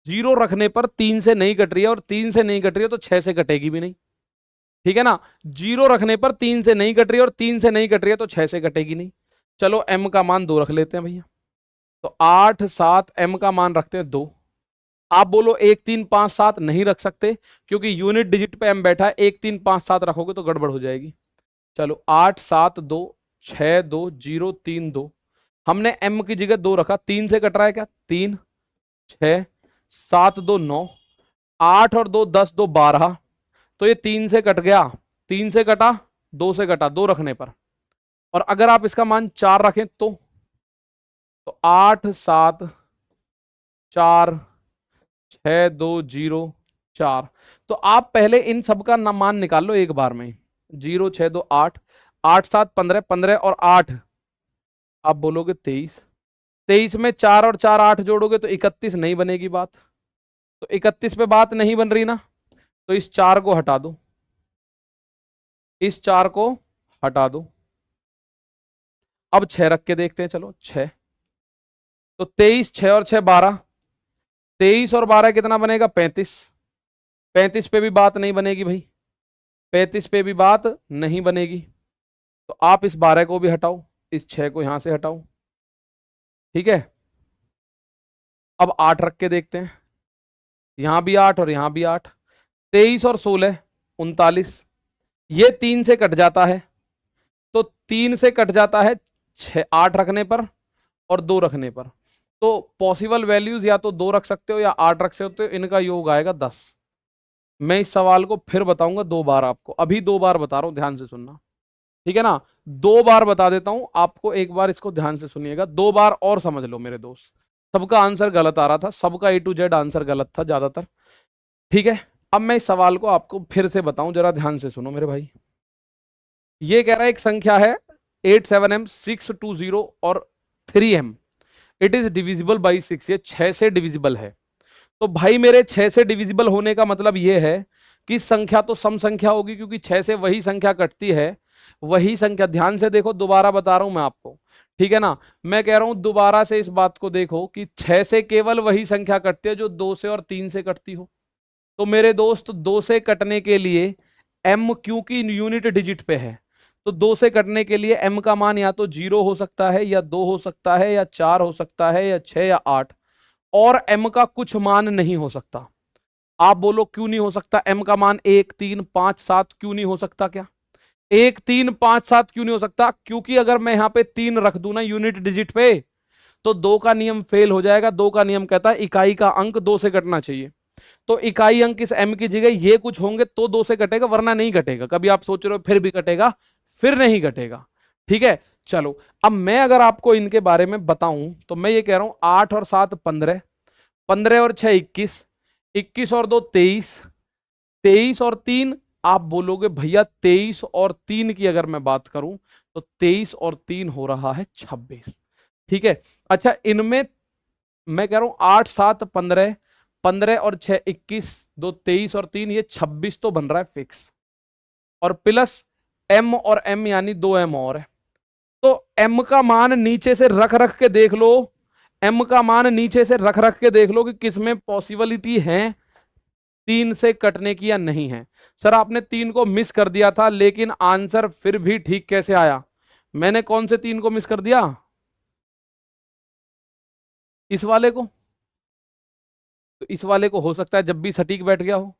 0 रखने पर 3 से नहीं कट रही है और 3 से नहीं कट रही है तो 6 से कटेगी भी नहीं। ठीक है ना, 0 रखने पर 3 से नहीं कट रही है और 3 से नहीं कट रही है तो 6 से कटेगी नहीं। चलो m का मान 2 रख लेते हैं भैया, तो 8 7 m का मान रखते हैं 2। आप बोलो 1 3 5 7 नहीं रख सकते क्योंकि यूनिट डिजिट पे m बैठा है, 1 3 5 7 रखोगे तो गड़बड़ हो जाएगी। चलो 8 7 2 6 2 0 3 2, हमने m की जगह 2 रखा, 3 से कट रहा है क्या? 3 6 7 2 9, 8 और 2 10 2 12, तो ये 3 से कट गया, 3 से कटा, 2 से कटा, 2 रखने पर। और अगर आप इसका मान 4 रखें तो 8 7 4 6 2 0 4। तो आप पहले इन सब का मान निकाल लो एक बार में। 0 6 2 8, 8 7 15, 15 और 8 आप बोलोगे 23, 23 में 4 और 4 8 जोड़ोगे तो 31 नहीं बनेगी बात। तो 31 पे बात नहीं बन रही ना, तो इस 4 को हटा दो, इस 4 को हटा दो। अब 6 रख के देखते हैं, चलो 6, तो 23 6 और 6 12, 23 और 12 कितना बनेगा? 35। 35 पे भी बात नहीं बनेगी भाई, 35 पे भी बात नहीं बनेगी। तो आप इस 12 को भी हटाओ, इस 6 को यहां से हटाओ। ठीक है, अब 8 रख के देखते हैं, यहां भी 8 और यहां भी 8, 23 और 16 39, ये 3 से कट जाता है, तो 3 से कट जाता है 8 रखने पर और 2 रखने पर। तो पॉसिबल वैल्यूज या तो 2 रख सकते हो या 8 रख सकते हो, इनका योग आएगा 10। मैं इस सवाल को फिर बताऊंगा 2 बार आपको, अभी 2 बार बता रहा हूं, ध्यान से सुनना, ठीक है ना। 2 बार बता देता हूं आपको, एक बार इसको ध्यान से सुनिएगा, 2 बार और समझ लो मेरे दोस्त। सबका आंसर गलत आ रहा था, सबका A to Z आंसर गलत था ज्यादातर, ठीक है। अब मैं इस सवाल को आपको फिर से बताऊं, जरा ध्यान से सुनो मेरे भाई। ये कह रहा है एक संख्या है 87M 620 और 3M, it is divisible by 6, ये 6 से डिविजिबल है। तो भाई मेरे 6 से डिविजिबल होने का मतलब ये है कि संख्या तो सम संख्या होगी, क्योंकि 6 से वही संख्या कटती है, वही संख्या। ध्यान से देखो, दोबारा बता रहा हूं मैं आपको, ठीक है ना। मैं कह रहा हूं दोबारा से इस बात को देखो कि 6 से केवल वही संख्या कटती है जो 2 से और 3 से कटती हो। तो मेरे दोस्त 2 से कटने के लिए m, क्योंकि यूनिट डिजिट पे है, तो 2 से कटने के लिए m का मान या तो 0 हो सकता है, या 2 हो सकता है, या 4 हो सकता है, या 6 या 8, और m का कुछ मान नहीं हो सकता। आप बोलो क्यों नहीं हो सकता? m का मान 1 3 5 7 क्यों नहीं हो सकता? क्या 1 3 5 7 क्यों नहीं हो सकता? क्योंकि अगर मैं यहां पे 3 रख दूं ना यूनिट डिजिट पे, तो 2 का नियम फेल हो जाएगा। 2 का नियम कहता है इकाई का अंक 2 से कटना चाहिए। तो इकाई अंक इस m की जगह ये कुछ होंगे तो 2 से कटेगा, वरना नहीं कटेगा। कभी आप सोच रहे हो फिर भी कटेगा, फिर नहीं कटेगा, ठीक है। चलो, अब मैं अगर आपको इनके बारे में बताऊं तो मैं ये कह रहा हूं 8 और 7 15, 15 और 6 21, 21 और 2 23, 23 और 3, आप बोलोगे भैया 23 और 3 की अगर मैं बात करूं तो 23 और 3 हो रहा है 26, ठीक है। अच्छा, इनमें मैं कह रहा हूं 8 7 15, 15 और 6 21, 2 23 और 3, ये 26 तो बन रहा है फिक्स, और प्लस m और m यानी 2m और है। तो m का मान नीचे से रख रख के देख लो, m का मान नीचे से रख रख के देख लो कि किसमें पॉसिबिलिटी है 3 से कटने की या नहीं है। सर आपने 3 को मिस कर दिया था, लेकिन आंसर फिर भी ठीक कैसे आया? मैंने कौन से 3 को मिस कर दिया? इस वाले को। तो इस वाले को हो सकता है जब भी सटीक बैठ गया हो,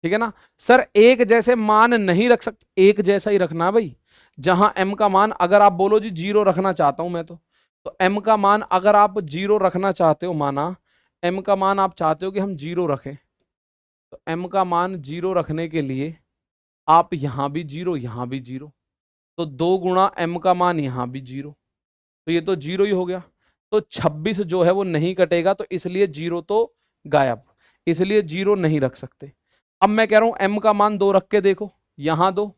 ठीक है ना। सर एक जैसे मान नहीं रख सकते, एक जैसा ही रखना भाई। जहां m का मान, अगर आप बोलो जी 0 रखना चाहता हूं मैं, तो m का मान अगर आप 0 रखना चाहते हो, माना m का मान आप चाहते हो कि हम 0 रखें, तो m का मान 0 रखने के लिए आप यहां भी 0 यहां भी 0, तो 2 गुणा m का मान यहां भी 0, तो ये तो 0 ही हो गया। तो 26 जो है वो नहीं कटेगा, तो इसलिए 0 तो गायब, इसलिए 0 नहीं रख सकते। अब मैं कह रहा हूं m का मान 2 रख के देखो, यहां 2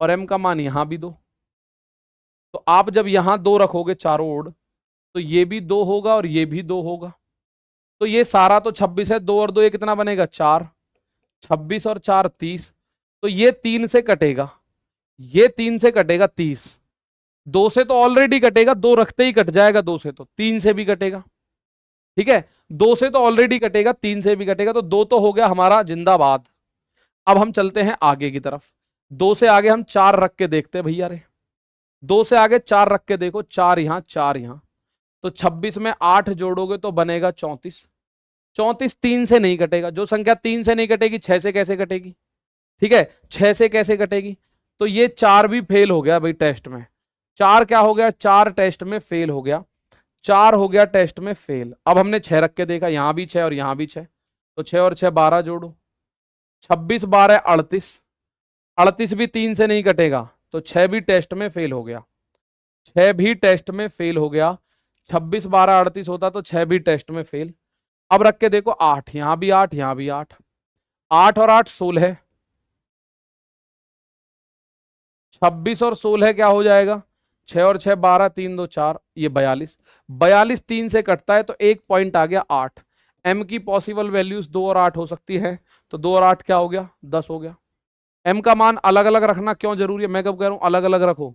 और m का मान यहां भी 2। तो आप जब यहां 2 रखोगे चारों ओर, तो ये भी 2 होगा और ये भी 2 होगा। तो ये सारा तो 26 है, 2 और 2 ये कितना बनेगा? 4, 26 और 4 30, तो ये 3 से कटेगा, ये 3 से कटेगा 30, 2 से तो ऑलरेडी कटेगा, 2 रखते ही कट जाएगा, 2 से तो 3 से भी कटेगा, ठीक है। 2 से तो ऑलरेडी कटेगा, 3 से भी कटेगा, तो 2 तो हो गया हमारा जिंदाबाद। अब हम चलते हैं आगे की तरफ। 2 से आगे हम 4 रख के देखते हैं भैया रे। 2 से आगे 4 रख के देखो, 4 यहां 4 यहां, तो 26 में 8 जोड़ोगे तो बनेगा 34। 34 3 से नहीं कटेगा, जो संख्या 3 से नहीं कटेगी 6 से कैसे कटेगी? ठीक है, 6 से कैसे कटेगी? तो ये 4 भी फेल हो गया भाई टेस्ट में। 4 क्या हो गया? 4 टेस्ट में फेल हो गया, 4 हो गया टेस्ट में फेल। अब हमने 6 रख के देखा, यहां भी 6 और यहां भी 6, तो 6 और 6 12 जोड़ो, 26 12 38, 38 भी 3 से नहीं कटेगा, तो 6 भी टेस्ट में फेल हो गया, 6 भी टेस्ट में फेल हो गया। 26 12 38 होता तो 6 भी टेस्ट में फेल। अब रख के देखो 8, यहां भी 8 यहां भी 8, 8 और 8 16, 26 और 16 क्या हो जाएगा? 6 और 6 12, 3 2 4, ये 42, 42 3 से कटता है, तो एक पॉइंट आ गया 8। m की पॉसिबल वैल्यूज 2 और 8 हो सकती है, तो 2 और 8 क्या हो गया? 10 हो गया। m का मान अलग अलग रखना क्यों जरूरी है? मैं कब कह रहा हूं अलग अलग रखो,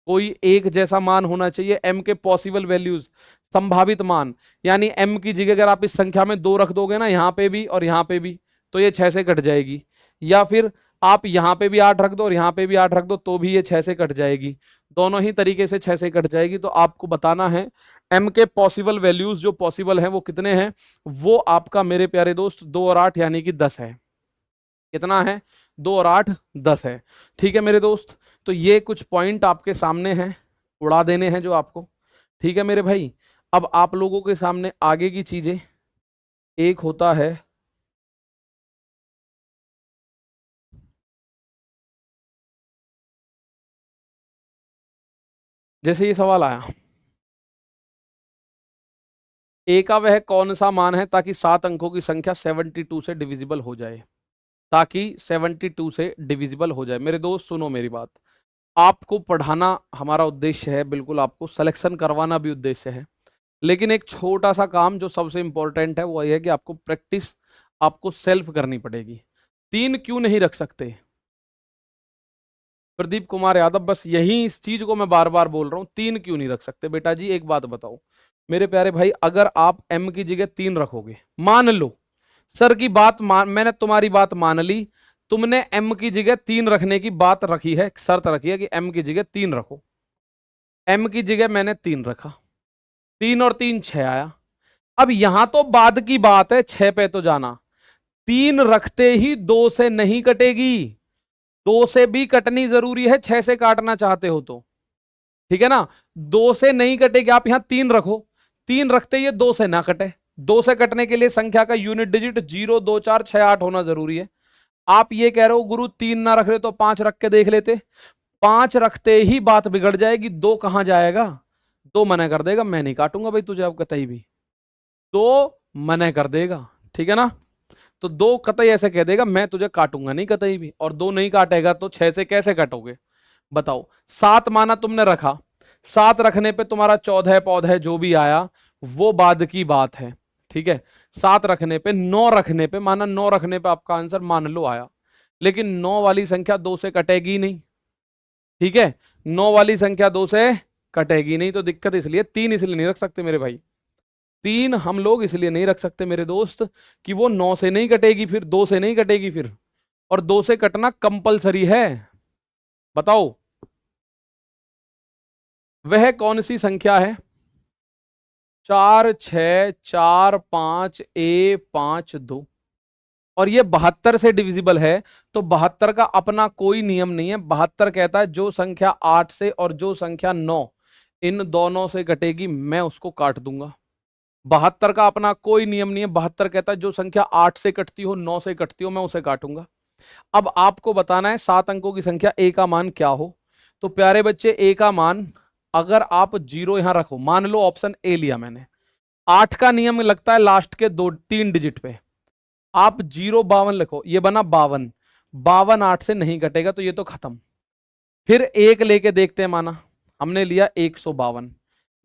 कोई एक जैसा मान होना चाहिए। m के पॉसिबल वैल्यूज, संभावित मान, यानी m की जगह अगर आप इस संख्या में 2 रख दोगे ना, यहां पे भी और यहां पे भी, तो ये 6 से कट जाएगी। या फिर आप यहां पे भी 8 रख दो और यहां पे भी 8 रख दो, तो भी ये 6 से कट जाएगी। दोनों ही तरीके से 6 से कट जाएगी। तो आपको बताना है m के पॉसिबल वैल्यूज जो पॉसिबल हैं वो कितने हैं। वो आपका मेरे प्यारे दोस्त 2 और 8 यानी कि 10 है। कितना है? 2 और 8 10 है। ठीक है मेरे दोस्त, तो ये कुछ पॉइंट आपके सामने हैं, उड़ा देने हैं जो आपको। ठीक है मेरे भाई, अब आप लोगों के सामने आगे की चीजें, एक होता है जैसे ये सवाल आया, ए का वह कौन सा मान है ताकि 7 अंकों की संख्या 72 से डिविजिबल हो जाए, ताकि 72 से डिविजिबल हो जाए। मेरे दोस्त सुनो मेरी बात, आपको पढ़ाना हमारा उद्देश्य है, बिल्कुल आपको सिलेक्शन करवाना भी उद्देश्य है, लेकिन एक छोटा सा काम जो सबसे इंपॉर्टेंट है वो ये है कि आपको प्रैक्टिस आपको सेल्फ करनी पड़ेगी। 3 क्यों नहीं रख सकते प्रदीप कुमार यादव? बस यही इस चीज को मैं बार बार बोल रहा हूं, 3 क्यों नहीं रख सकते बेटा जी? एक बात बताओ मेरे प्यारे भाई, अगर आप m की जगह 3 रखोगे, मान लो सर की बात मैंने तुम्हारी बात मान ली, तुमने m की जगह 3 रखने की बात रखी है, शर्त रखी है कि m की जगह 3 रखो, m की जगह मैंने 3 रखा, 3 और 3 6 आया। अब यहां तो बाद की बात है, 6 पे तो जाना, 3 रखते ही 2 से नहीं कटेगी, 2 से भी कटनी जरूरी है 6 से काटना चाहते हो तो। ठीक है ना, 2 से नहीं कटेगी, आप यहां 3 रखो, 3 रखते ही 2 से ना कटे। 2 से कटने के लिए संख्या का यूनिट डिजिट 0 2 4 6 8 होना जरूरी है। आप ये कह रहे हो गुरु 3 ना रख रहे तो 5 रख के देख लेते, 5 रखते ही बात बिगड़ जाएगी, 2 कहां जाएगा? 2 मना कर देगा, मैं नहीं काटूंगा भाई तुझे अब कतई भी, 2 मना कर देगा। ठीक है ना, तो 2 कतई ऐसे कह देगा मैं तुझे काटूंगा नहीं कतई भी, और 2 नहीं काटेगा तो 6 से कैसे काटोगे बताओ? 7 माना तुमने रखा, 7 रखने पे तुम्हारा 14 पौधे जो भी आया वो बाद की बात है। ठीक है, 7 रखने पे, 9 रखने पे, माना 9 रखने पे आपका आंसर मान लो आया, लेकिन 9 वाली संख्या 2 से कटेगी नहीं। ठीक है, 9 वाली संख्या 2 से कटेगी नहीं, तो दिक्कत इसलिए 3 इसलिए नहीं रख सकते मेरे भाई, 3 हम लोग इसलिए नहीं रख सकते मेरे दोस्त कि वो 9 से नहीं कटेगी, फिर 2 से नहीं कटेगी फिर, और 2 से कटना कंपलसरी है। बताओ वह कौन सी संख्या है? 4 6 4 5 5 2, और ये 72 से डिविजिबल है, तो 72 का अपना कोई नियम नहीं है। 72 कहता है जो संख्या 8 से और जो संख्या 9 इन दोनों से कटेगी मैं उसको काट दूंगा। 72 का अपना कोई नियम नहीं है, 72 कहता है जो संख्या 8 से कटती हो 9 से कटती हो मैं उसे काटूंगा। अब आपको बताना है 7 अंकों की संख्या ए का मान क्या हो। तो प्यारे बच्चे ए का मान, अगर आप 0 यहां रखो, मान लो ऑप्शन ए लिया मैंने, 8 का नियम लगता है लास्ट के 3 डिजिट पे, आप 0 52 लिखो, ये बना 52, 52 8 से नहीं कटेगा तो ये तो खत्म। फिर एक लेके देखते हैं, माना हमने लिया 152,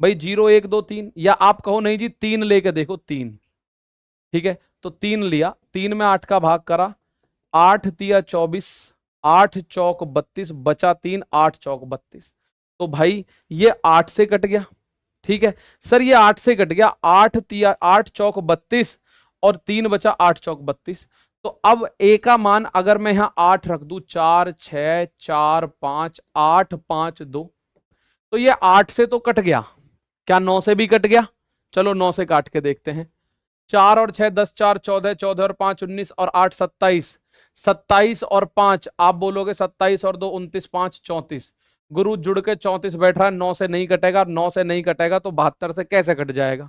भाई 0 1 2 3, या आप कहो नहीं जी 3 लेके देखो 3। ठीक है, तो 3 लिया, 3 में 8 का भाग करा, 8 तिया 24, 8 चौक 32, बचा 3, 8 चौक 32, तो भाई ये 8 से कट गया। ठीक है सर, ये 8 से कट गया, 8 तिया 8 चौक 32 और 3 बचा 8 चौक 32। तो अब ए का मान अगर मैं यहां 8 रख दूं, 4 6 4 5 8 5 2, तो ये 8 से तो कट गया, क्या 9 से भी कट गया? चलो 9 से काट के देखते हैं, 4 और 6 10, 4 14, 14 और 5 19 और 8 27, 27 और 5 आप बोलोगे 27 और 2 29, 5 34, गुरु जुड़ के 34 बैठ रहा है, 9 से नहीं कटेगा, 9 से नहीं कटेगा तो 72 से कैसे कट जाएगा?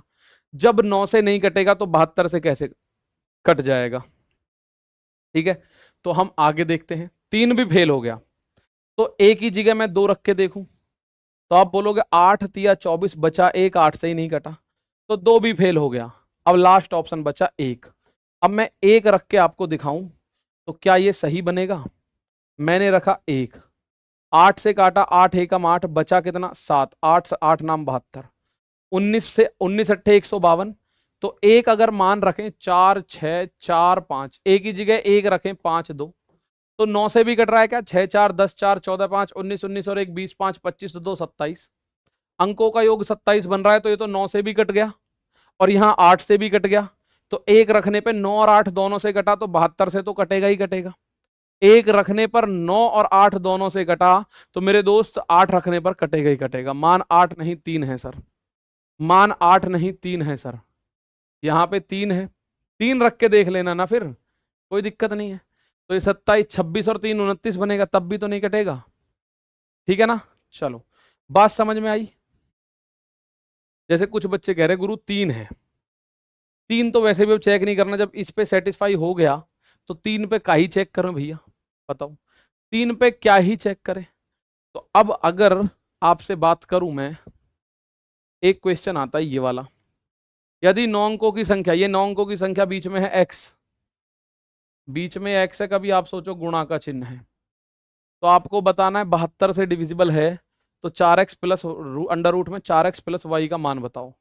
जब 9 से नहीं कटेगा तो 72 से कैसे कट जाएगा? ठीक है, तो हम आगे देखते हैं, 3 भी फेल हो गया, तो एक ही जगह मैं 2 रख के देखूं, तो आप बोलोगे 8 तिया 24, बचा 1, 8 से ही नहीं कटा, तो 2 भी फेल हो गया। अब लास्ट ऑप्शन बचा 1, अब मैं 1 रख के आपको दिखाऊं तो क्या ये सही बनेगा? मैंने रखा 1, 8 से काटा, 8 एकम 8, बचा कितना 7, 8 8 नाम 72, 19 से 19 अट्ठे 152, तो एक अगर मान रखें 4 6 4 5, एक ही जगह 1 रखें 5 2, तो 9 से भी कट रहा है क्या? 6 4 10 4 14 5 19 19 और 1 20 5 25 2 27, अंकों का योग 27 बन रहा है, तो ये तो 9 से भी कट गया और यहां 8 से भी कट गया, तो एक रखने पे 9 और 8 दोनों से कटा, तो 72 से तो कटेगा ही कटेगा। एक रखने पर 9 और 8 दोनों से कटा, तो मेरे दोस्त 8 रखने पर कटेगा ही कटेगा। मान 8 नहीं 3 है सर, मान 8 नहीं 3 है सर, यहाँ पे 3 है, 3 रख के देख लेना ना, फिर कोई दिक्कत नहीं है। तो ये 27, 26 और 3 29 बनेगा, तब भी तो नहीं कटेगा। ठीक है ना। चलो, बात समझ में आई। जैसे कुछ बच्चे कह रहे गुरु 3 है, 3 तो वैसे भी अब चेक नहीं करना, जब इस पे सेटिस्फाई हो गया तो 3 पे का ही चेक करें भैया, बताओ 3 पे क्या ही चेक करें। तो अब अगर आपसे बात करूं मैं, एक क्वेश्चन आता है ये वाला, यदि 9 अंकों की संख्या, ये 9 अंकों की संख्या बीच में है x, बीच में x है, कभी आप सोचो गुणा का चिन्ह है, तो आपको बताना है 72 से डिविजिबल है, तो 4x प्लस अंडर रूट में 4x प्लस वाई का मान बताओ।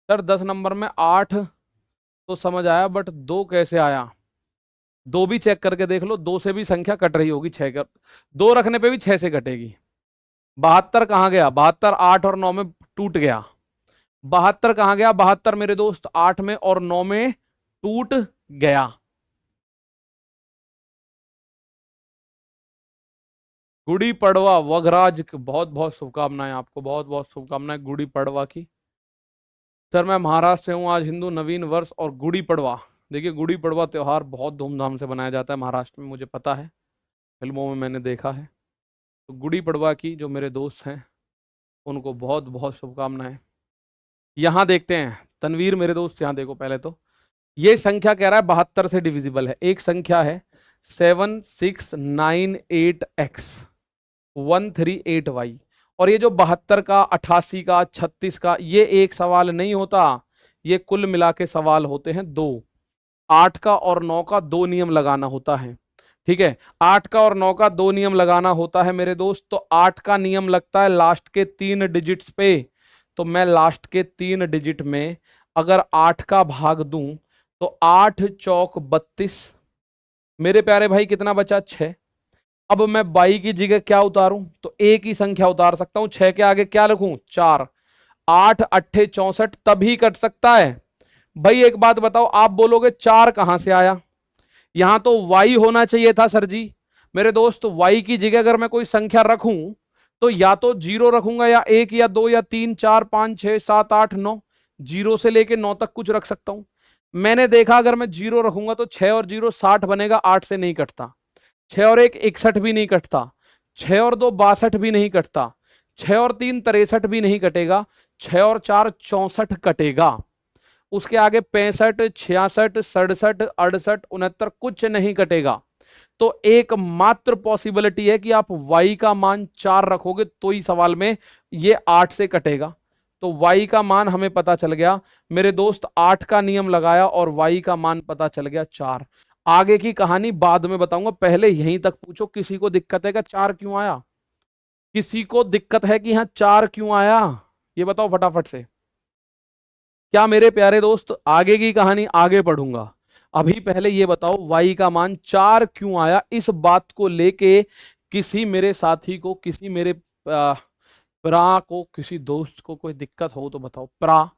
सर 10 नंबर में 8 तो समझ आया, बट 2 कैसे आया, 2 भी चेक करके देख लो, 2 से भी संख्या कट रही होगी, 6 कर 2 रखने पे भी 6 से कटेगी। 72 कहाँ गया, 72 8 और 9 में टूट गया। 72 कहाँ गया, 72 मेरे दोस्त 8 में और 9 में टूट गया। गुड़ी पड़वा वगराज, बहुत बहुत शुभकामनाएं आपको, बहुत बहुत शुभकामनाएं गुड़ी पड़वा की। सर मैं महाराष्ट्र से हूँ, आज हिंदू नवीन वर्ष और गुड़ी पड़वा, देखिए गुड़ी पड़वा त्योहार बहुत धूमधाम से मनाया जाता है महाराष्ट्र में, मुझे पता है, फिल्मों में मैंने देखा है। तो गुड़ी पड़वा की जो मेरे दोस्त हैं उनको बहुत बहुत शुभकामनाएं। यहां देखते हैं तनवीर मेरे दोस्त, यहां देखो पहले तो, ये संख्या कह रहा है 72 से डिविजिबल है, एक संख्या है 7698x138y, और ये जो 72 का 88 का 36 का, ये एक सवाल नहीं होता, ये कुल मिला के सवाल होते हैं दो। 8 का और 9 का 2 नियम लगाना होता है, ठीक है, 8 का और 9 का 2 नियम लगाना होता है मेरे दोस्त। तो 8 का नियम लगता है लास्ट के 3 डिजिट्स पे, तो मैं लास्ट के 3 डिजिट में अगर 8 का भाग दूं तो 8 चौक 32, मेरे प्यारे भाई कितना बचा 6। अब मैं बाई की जगह क्या उतारूं, तो एक ही संख्या उतार सकता हूं, 6 के आगे क्या लिखूं 4, 8 अट्ठे 64 तभी कट सकता है। भाई एक बात बताओ, आप बोलोगे 4 कहां से आया, यहां तो y होना चाहिए था सर जी। मेरे दोस्त y की जगह अगर मैं कोई संख्या रखूं तो या तो 0 रखूंगा, या 1 या 2 या 3 4 5 6 7 8 9, 0 से लेके 9 तक कुछ रख सकता हूं। मैंने देखा अगर मैं 0 रखूंगा तो 6 और 0 60 बनेगा, 8 से नहीं कटता, 6 और 1 61 भी नहीं कटता, 6 और 2 62 भी नहीं कटता, 6 और 3 63 भी नहीं कटेगा, 6 और 4 64 कटेगा, उसके आगे 65 66 67 68 69 कुछ नहीं कटेगा। तो एक मात्र पॉसिबिलिटी है कि आप y का मान 4 रखोगे तो ही सवाल में ये 8 से कटेगा। तो y का मान हमें पता चल गया मेरे दोस्त, 8 का नियम लगाया और y का मान पता चल गया 4। आगे की कहानी बाद में बताऊंगा, पहले यहीं तक पूछो किसी को दिक्कत है कि 4 क्यों आया, किसी को दिक्कत है कि यहाँ 4 क्यों आया, ये बताओ फटाफट से। क्या मेरे प्यारे दोस्त, आगे की कहानी आगे पढ़ूंगा, अभी पहले ये बताओ y का मान 4 क्यों आया, इस बात को लेके किसी मेरे साथी को, किसी मेरे प्रा को, किसी दोस्त को कोई दिक्कत हो तो बताओ। प्रा,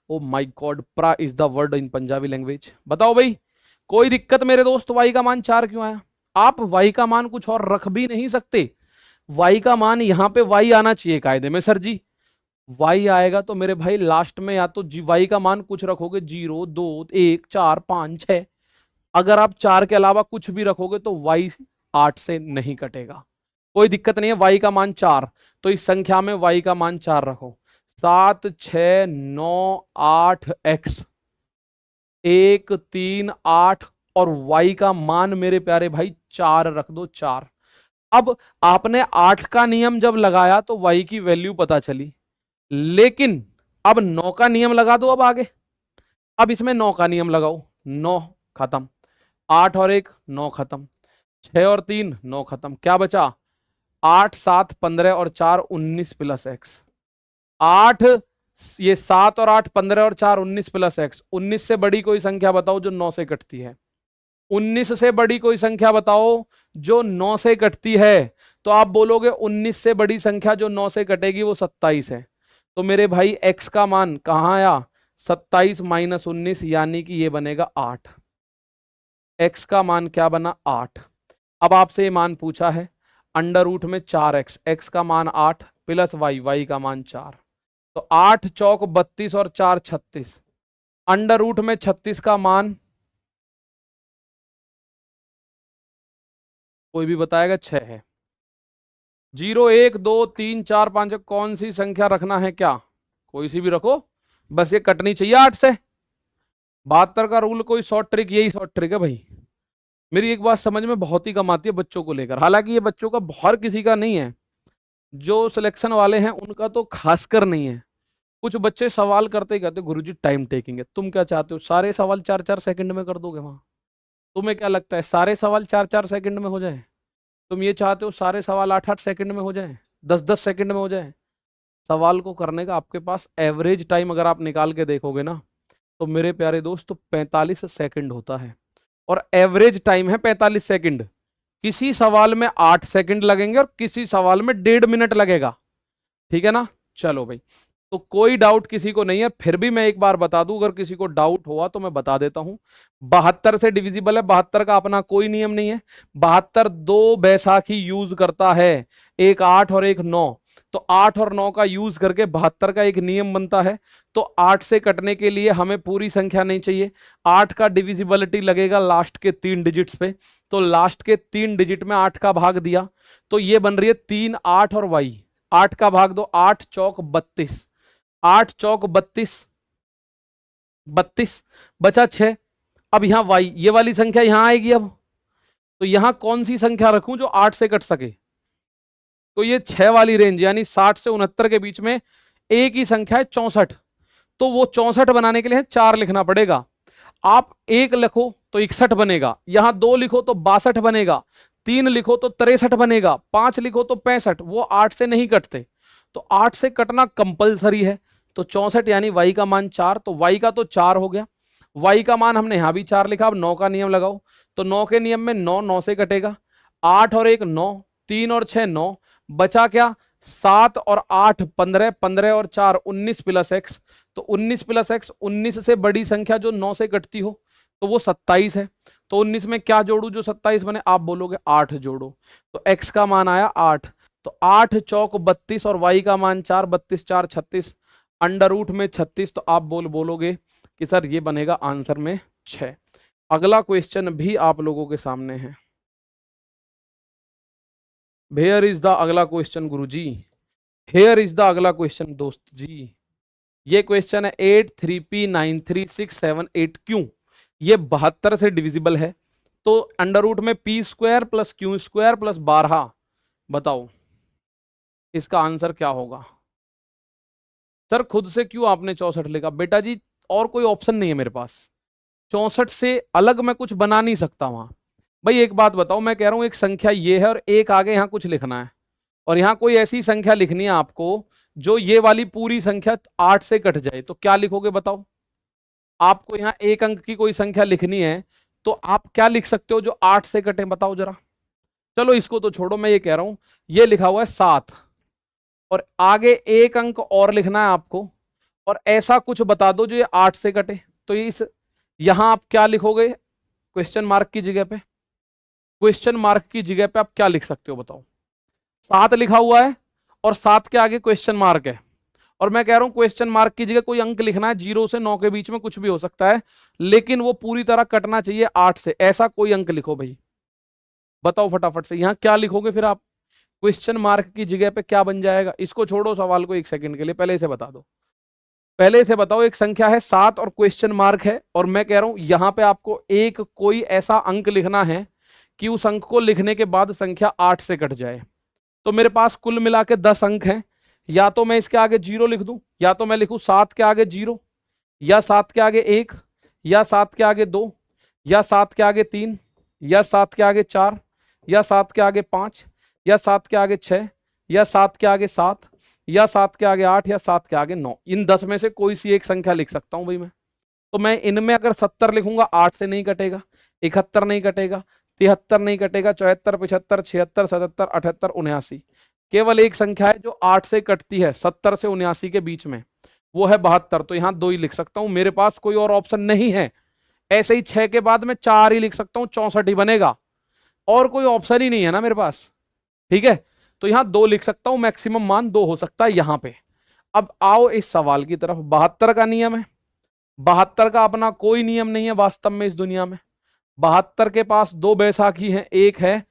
ओ माय गॉड, प्रा is the word in Punjabi language, बताओ भाई कोई दिक्कत मेरे दोस्त, y का मान 4 क्यों आया। आप y का मान कुछ और रख भी नहीं सकते, y का मान यहां पे y आना चाहिए कायदे में सर जी, y आएगा तो मेरे भाई लास्ट में या तो जी y का मान कुछ रखोगे 0 2 1 4 5 6, अगर आप 4 के अलावा कुछ भी रखोगे तो y 8 से नहीं कटेगा, कोई दिक्कत नहीं है। y का मान 4, तो इस संख्या में y का मान 4 रखो, 7 6 9 8 x 1 3 8, और y का मान मेरे प्यारे भाई 4 रख दो 4। अब आपने 8 का नियम जब लगाया तो y की वैल्यू पता चली, लेकिन अब 9 का नियम लगा दो, अब आगे, अब इसमें 9 का नियम लगाओ, 9 खत्म, 8 और 1 9 खत्म, 6 और 3 9 खत्म, क्या बचा 8 7 15 और 4 19 प्लस एक्स, 8 ये 7 और 8 15 और 4 19 प्लस एक्स, 19 से बड़ी कोई संख्या बताओ जो 9 से कटती है, 19 से बड़ी कोई संख्या बताओ जो 9 से कटती है। तो आप बोलोगे 19 से बड़ी संख्या जो 9 से कटेगी वो 27 है, तो मेरे भाई x का मान कहां आया 27 - 19, यानी कि ये बनेगा 8। x का मान क्या बना 8। अब आपसे ये मान पूछा है अंडर रूट में 4x, x का मान 8 प्लस y का मान 4, तो 8 चौक 32 और 4 36। अंडर रूट में 36 का मान कोई भी बताएगा 6 है। 0 1 2 3 4 5 कौन सी संख्या रखना है क्या, कोई सी भी रखो, बस ये कटनी चाहिए 8 से। 72 का रूल कोई शॉर्ट ट्रिक, यही शॉर्ट ट्रिक है भाई। मेरी एक बात समझ में बहुत ही कम आती है बच्चों को लेकर, हालांकि ये बच्चों का हर किसी का नहीं है, जो सिलेक्शन वाले हैं उनका तो खासकर नहीं है। कुछ बच्चे सवाल करते ही कहते गुरुजी टाइम टेकिंग है। तुम क्या चाहते हो सारे सवाल 4-4 सेकंड में कर दोगे वहां? तुम्हें क्या लगता है सारे सवाल 4-4 सेकंड में हो जाए? तुम ये चाहते हो सारे सवाल 8-8 सेकंड में हो जाए, 10-10 सेकंड में हो जाए? सवाल को करने का आपके पास एवरेज टाइम अगर आप निकाल के देखोगे ना, तो मेरे प्यारे दोस्त 45 सेकंड होता है, और एवरेज टाइम है 45 सेकंड। किसी सवाल में 8 सेकंड लगेंगे और किसी सवाल में 1.5 मिनट लगेगा, ठीक है ना। चलो भाई, तो कोई डाउट किसी को नहीं है, फिर भी मैं एक बार बता दूं, अगर किसी को डाउट हुआ तो मैं बता देता हूं। 72 से डिविजिबल है, 72 का अपना कोई नियम नहीं है। 72 दो बैसाखी यूज करता है, एक 8 और एक 9, तो 8 और 9 का यूज करके 72 का एक नियम बनता है। तो 8 से कटने के लिए हमें पूरी संख्या नहीं चाहिए, 8 का डिविजिबिलिटी लगेगा लास्ट के 3 डिजिट्स पे, तो लास्ट के 3 डिजिट में 8 का भाग दिया, तो ये बन रही है 3 8 और y। 8 का भाग दो, 8 चौक 32, 8 चौक 32, 32 बचा 6। अब यहां y, ये वाली संख्या यहां आएगी। अब तो यहां कौन सी संख्या रखूं जो 8 से कट सके? तो ये 6 वाली रेंज, यानी 60 से 69 के बीच में एक ही संख्या है 64, तो वो 64 बनाने के लिए 4 लिखना पड़ेगा। आप 1 लिखो तो 61 बनेगा, यहां 2 लिखो तो 62 बनेगा, 3 लिखो तो 63 बनेगा, 5 लिखो तो 65, वो 8 से नहीं कटते, तो 8 से कटना कंपलसरी है। तो 64 यानी y का मान 4, तो y का तो 4 हो गया, y का मान हमने यहां भी 4 लिखा। अब 9 का नियम लगाओ, तो 9 के नियम में 9 9 से कटेगा, 8 और 1 9, 3 और 6 9, बचा क्या 7 और 8 15, 15 और 4 19 प्लस x, तो 19 प्लस x, 19 से बड़ी संख्या जो 9 से कटती हो तो वो 27 है। तो 19 में क्या जोड़ू जो 27 बने? आप बोलोगे 8 जोड़ो, तो x का मान आया 8, तो 8 चौक 32 और y का मान 4, 32 4 36, अंडर रूट में 36, तो आप बोलोगे कि सर ये बनेगा आंसर में 6। अगला क्वेश्चन भी आप लोगों के सामने है। वेयर इज द अगला question Guruji, here is the अगला क्वेश्चन दोस्त जी। ये क्वेश्चन है 8 3p 9 3 6 7 8 ये 72 से डिविजिबल है, तो अंडर रूट में p square plus Q square plus 12, बताओ इसका आंसर क्या होगा? सर खुद से क्यों आपने 64 लिखा? बेटा जी और कोई ऑप्शन नहीं है मेरे पास, 64 से अलग मैं कुछ बना नहीं सकता वहां। भाई एक बात बताओ, मैं कह रहा हूं एक संख्या ये है और एक आगे यहां कुछ लिखना है, और यहां कोई ऐसी संख्या लिखनी है आपको जो ये वाली पूरी संख्या 8 से कट जाए, तो क्या लिखोगे बताओ? आपको यहां एक अंक की कोई संख्या लिखनी है, तो आप क्या लिख सकते हो जो 8 से कटे, बताओ जरा। चलो इसको तो छोड़ो, मैं ये कह रहा हूं ये लिखा हुआ है 7, और आगे एक अंक और लिखना है आपको, और ऐसा कुछ बता दो जो ये 8 से कटे, तो इस यहां आप क्या लिखोगे? क्वेश्चन मार्क की जगह पे, क्वेश्चन मार्क की जगह पे आप क्या लिख सकते हो बताओ? 7 लिखा हुआ है और 7 के आगे क्वेश्चन मार्क है, और मैं कह रहा हूं क्वेश्चन मार्क की जगह कोई अंक लिखना है, 0 से 9 के बीच में कुछ भी हो सकता है, लेकिन वो पूरी तरह कटना चाहिए 8 से, ऐसा कोई अंक लिखो भाई। बताओ फटाफट से यहां क्या लिखोगे फिर आप? क्वेश्चन मार्क की जगह पे क्या बन जाएगा? इसको छोड़ो सवाल को एक सेकंड के लिए, पहले से बता दो, पहले से बताओ। एक संख्या है 7 और क्वेश्चन मार्क है, और मैं कह रहा हूं यहां पे आपको एक कोई ऐसा अंक लिखना है कि उस अंक को लिखने के बाद संख्या 8 से कट जाए। तो मेरे पास कुल मिला के 10 अंक हैं, या तो मैं इसके आगे 0 लिख दूं, या तो मैं लिखूं 7 के आगे 0, या 7 के आगे 1, या 7 के आगे 2, या 7 के आगे 3, या 7 के आगे 4, या 7 के आगे 5, या 7 के आगे 6, या 7 के आगे 7, या 7 के आगे 8, या 7 के आगे 9। इन 10 में से कोई सी एक संख्या लिख सकता हूं भाई मैं। तो मैं इनमें अगर 70 लिखूंगा 8 से नहीं कटेगा, 71 नहीं कटेगा, 73 नहीं कटेगा, 74 75 76 77 78 79, केवल एक संख्या है जो 8 से कटती है 70 से 79 के बीच में, वो है 72। तो यहां 2 ही लिख सकता हूं, मेरे पास कोई और ऑप्शन नहीं है, ऐसे ही 6 के बाद मैं 4 ही लिख सकता हूं, 64 ही बनेगा, और कोई ऑप्शन ही नहीं है ना मेरे पास। ठीक है, तो यहां 2 लिख सकता हूं, मैक्सिमम मान 2 हो सकता है यहां पे। अब आओ इस सवाल की तरफ। 72 का नियम है। 72 का अपना कोई नियम नहीं है वास्तव में इस दुनिया में। 72 के पास 2 बैसाखी हैं, एक है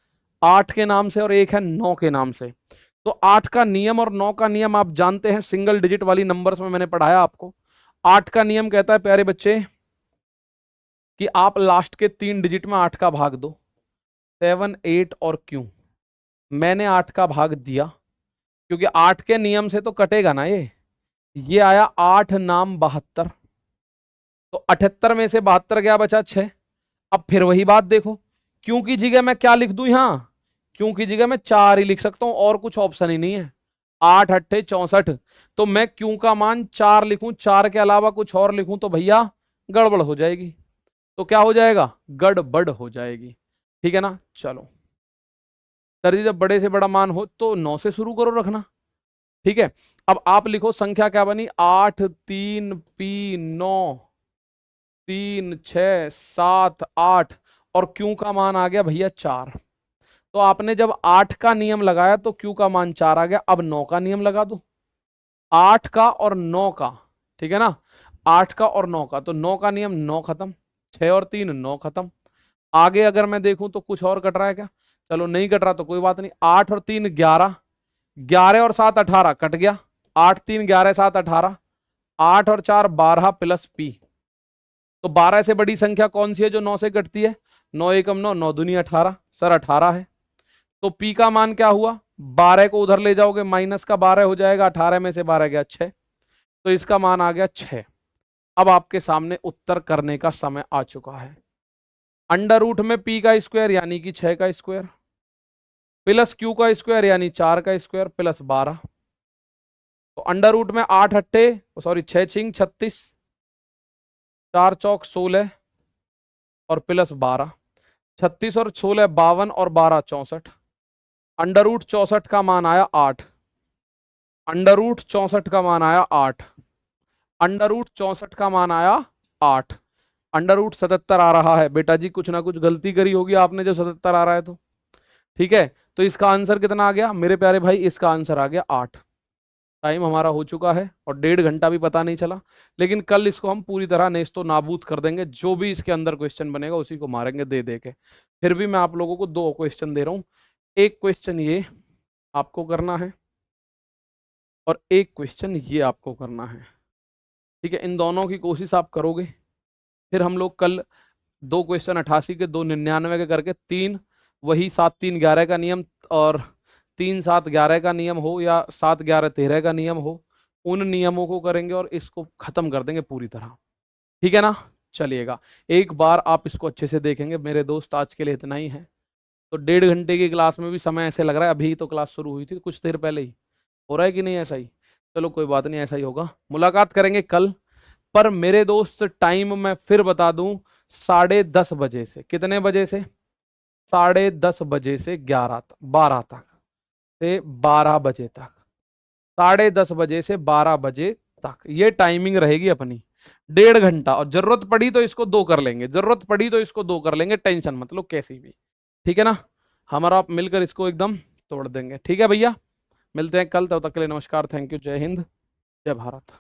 8 के नाम से और एक है 9 के नाम से। तो 8 का नियम और 9 का नियम आप जानते हैं, सिंगल डिजिट वाली नंबर्स में मैंने पढ़ाया आपको। 8 का नियम कहता है प्यारे बच्चे कि आप लास्ट के 3 डिजिट में 8 का भाग दो, 7 8 और क्यों। मैंने 8 का भाग दिया क्योंकि 8 के नियम से तो कटेगा ना ये आया 8 नाम 72, तो 78 में से 72 क्या बचा 6। अब फिर वही बात देखो, क्यों की जगह मैं क्या लिख दूं यहां, क्यों की जगह मैं 4 ही लिख सकता हूं और कुछ ऑप्शन ही नहीं है। 8 8 64, तो मैं क्यों का मान 4 लिखूं, 4 के अलावा कुछ और लिखूं तो भैया गड़बड़ हो जाएगी। तो क्या हो जाएगा, गड़बड़ हो जाएगी। ठीक है ना। चलो सर जी, जब बड़े से बड़ा मान हो तो 9 से शुरू करो रखना। ठीक है, अब आप लिखो संख्या क्या बनी, 8 3 पी 9 3 6 7 8, और क्यू का मान आ गया भैया 4। तो आपने जब 8 का नियम लगाया तो क्यू का मान 4 आ गया। अब 9 का नियम लगा दो, 8 का और 9 का। ठीक है ना, 8 का और 9 का, तो 9 का नियम 9 खत्म, 6 और 3 9 खत्म। आगे अगर मैं देखूं तो कुछ और कट रहा है क्या, चलो नहीं कट रहा तो कोई बात नहीं। 8 और 3 11, 11 और 7 18 कट गया, 8 3 11 7 18, 8 और 4 12 प्लस पी। तो 12 से बड़ी संख्या कौन सी है जो 9 से कटती है, 9 एकम 9, 9 दूनी 18, सर 18 है। तो पी का मान क्या हुआ, 12 को उधर ले जाओगे माइनस का 12 हो जाएगा, 18 में से 12 गया 6, तो इसका मान आ गया 6। अब आपके सामने उत्तर करने का समय आ चुका है। अंडर रूट में पी का स्क्वायर यानी कि 6 का स्क्वायर, प्लस क्यू का स्क्वायर यानी 4 का स्क्वायर, प्लस 12। तो अंडर रूट में 8 अट्ठे सॉरी 6 छिंग 36, 4 चौक 16 और प्लस 12, 36 और 16 52 और 12 64। अंडर रूट 64 का मान आया 8, अंडर रूट 64 का मान आया 8, अंडर रूट 64 का मान आया 8, अंडर रूट 77 आ रहा है। बेटा जी कुछ ना कुछ गलती करी होगी आपने जो 77 आ रहा है तो। ठीक है, तो इसका आंसर कितना आ गया मेरे प्यारे भाई, इसका आंसर आ गया 8। टाइम हमारा हो चुका है और 1.5 घंटा भी पता नहीं चला, लेकिन कल इसको हम पूरी तरह नेस्तो नाबूद कर देंगे, जो भी इसके अंदर क्वेश्चन बनेगा उसी को मारेंगे दे दे के। फिर भी मैं आप लोगों को 2 क्वेश्चन दे रहा हूं, एक क्वेश्चन ये आपको करना है और एक क्वेश्चन ये आपको करना है। ठीक है, इन दोनों की कोशिश आप करोगे, फिर हम लोग कल 2 क्वेश्चन 88 के, 2 99 के करके 3 वही 7 3 11 का नियम और 3 7 11 का नियम हो या 7 11 13 का नियम हो, उन नियमों को करेंगे और इसको खत्म कर देंगे पूरी तरह। ठीक है ना। चलिएगा, एक बार आप इसको अच्छे से देखेंगे मेरे दोस्त, आज के लिए इतना ही है। तो 1.5 घंटे की क्लास में भी समय ऐसे लग रहा है अभी तो क्लास शुरू हुई थी कुछ देर पहले ही, हो रहा है कि नहीं ऐसा ही। चलो कोई बात नहीं, ऐसा ही होगा। मुलाकात करेंगे कल, पर मेरे दोस्त टाइम मैं फिर बता दूं, 10:30 बजे से कितने बजे से, 10:30 बजे से 12 तक, से 12 बजे तक, 10:30 बजे से 12 बजे तक ये टाइमिंग रहेगी अपनी, 1.5 घंटा। और जरूरत पड़ी तो इसको 2 कर लेंगे, जरूरत पड़ी तो इसको 2 कर लेंगे, टेंशन मत लो कैसी भी। ठीक है ना, हमारा आप मिलकर इसको एकदम तोड़ देंगे। ठीक है भैया, मिलते हैं कल, तब तक के लिए नमस्कार, थैंक यू, जय हिंद, जय भारत।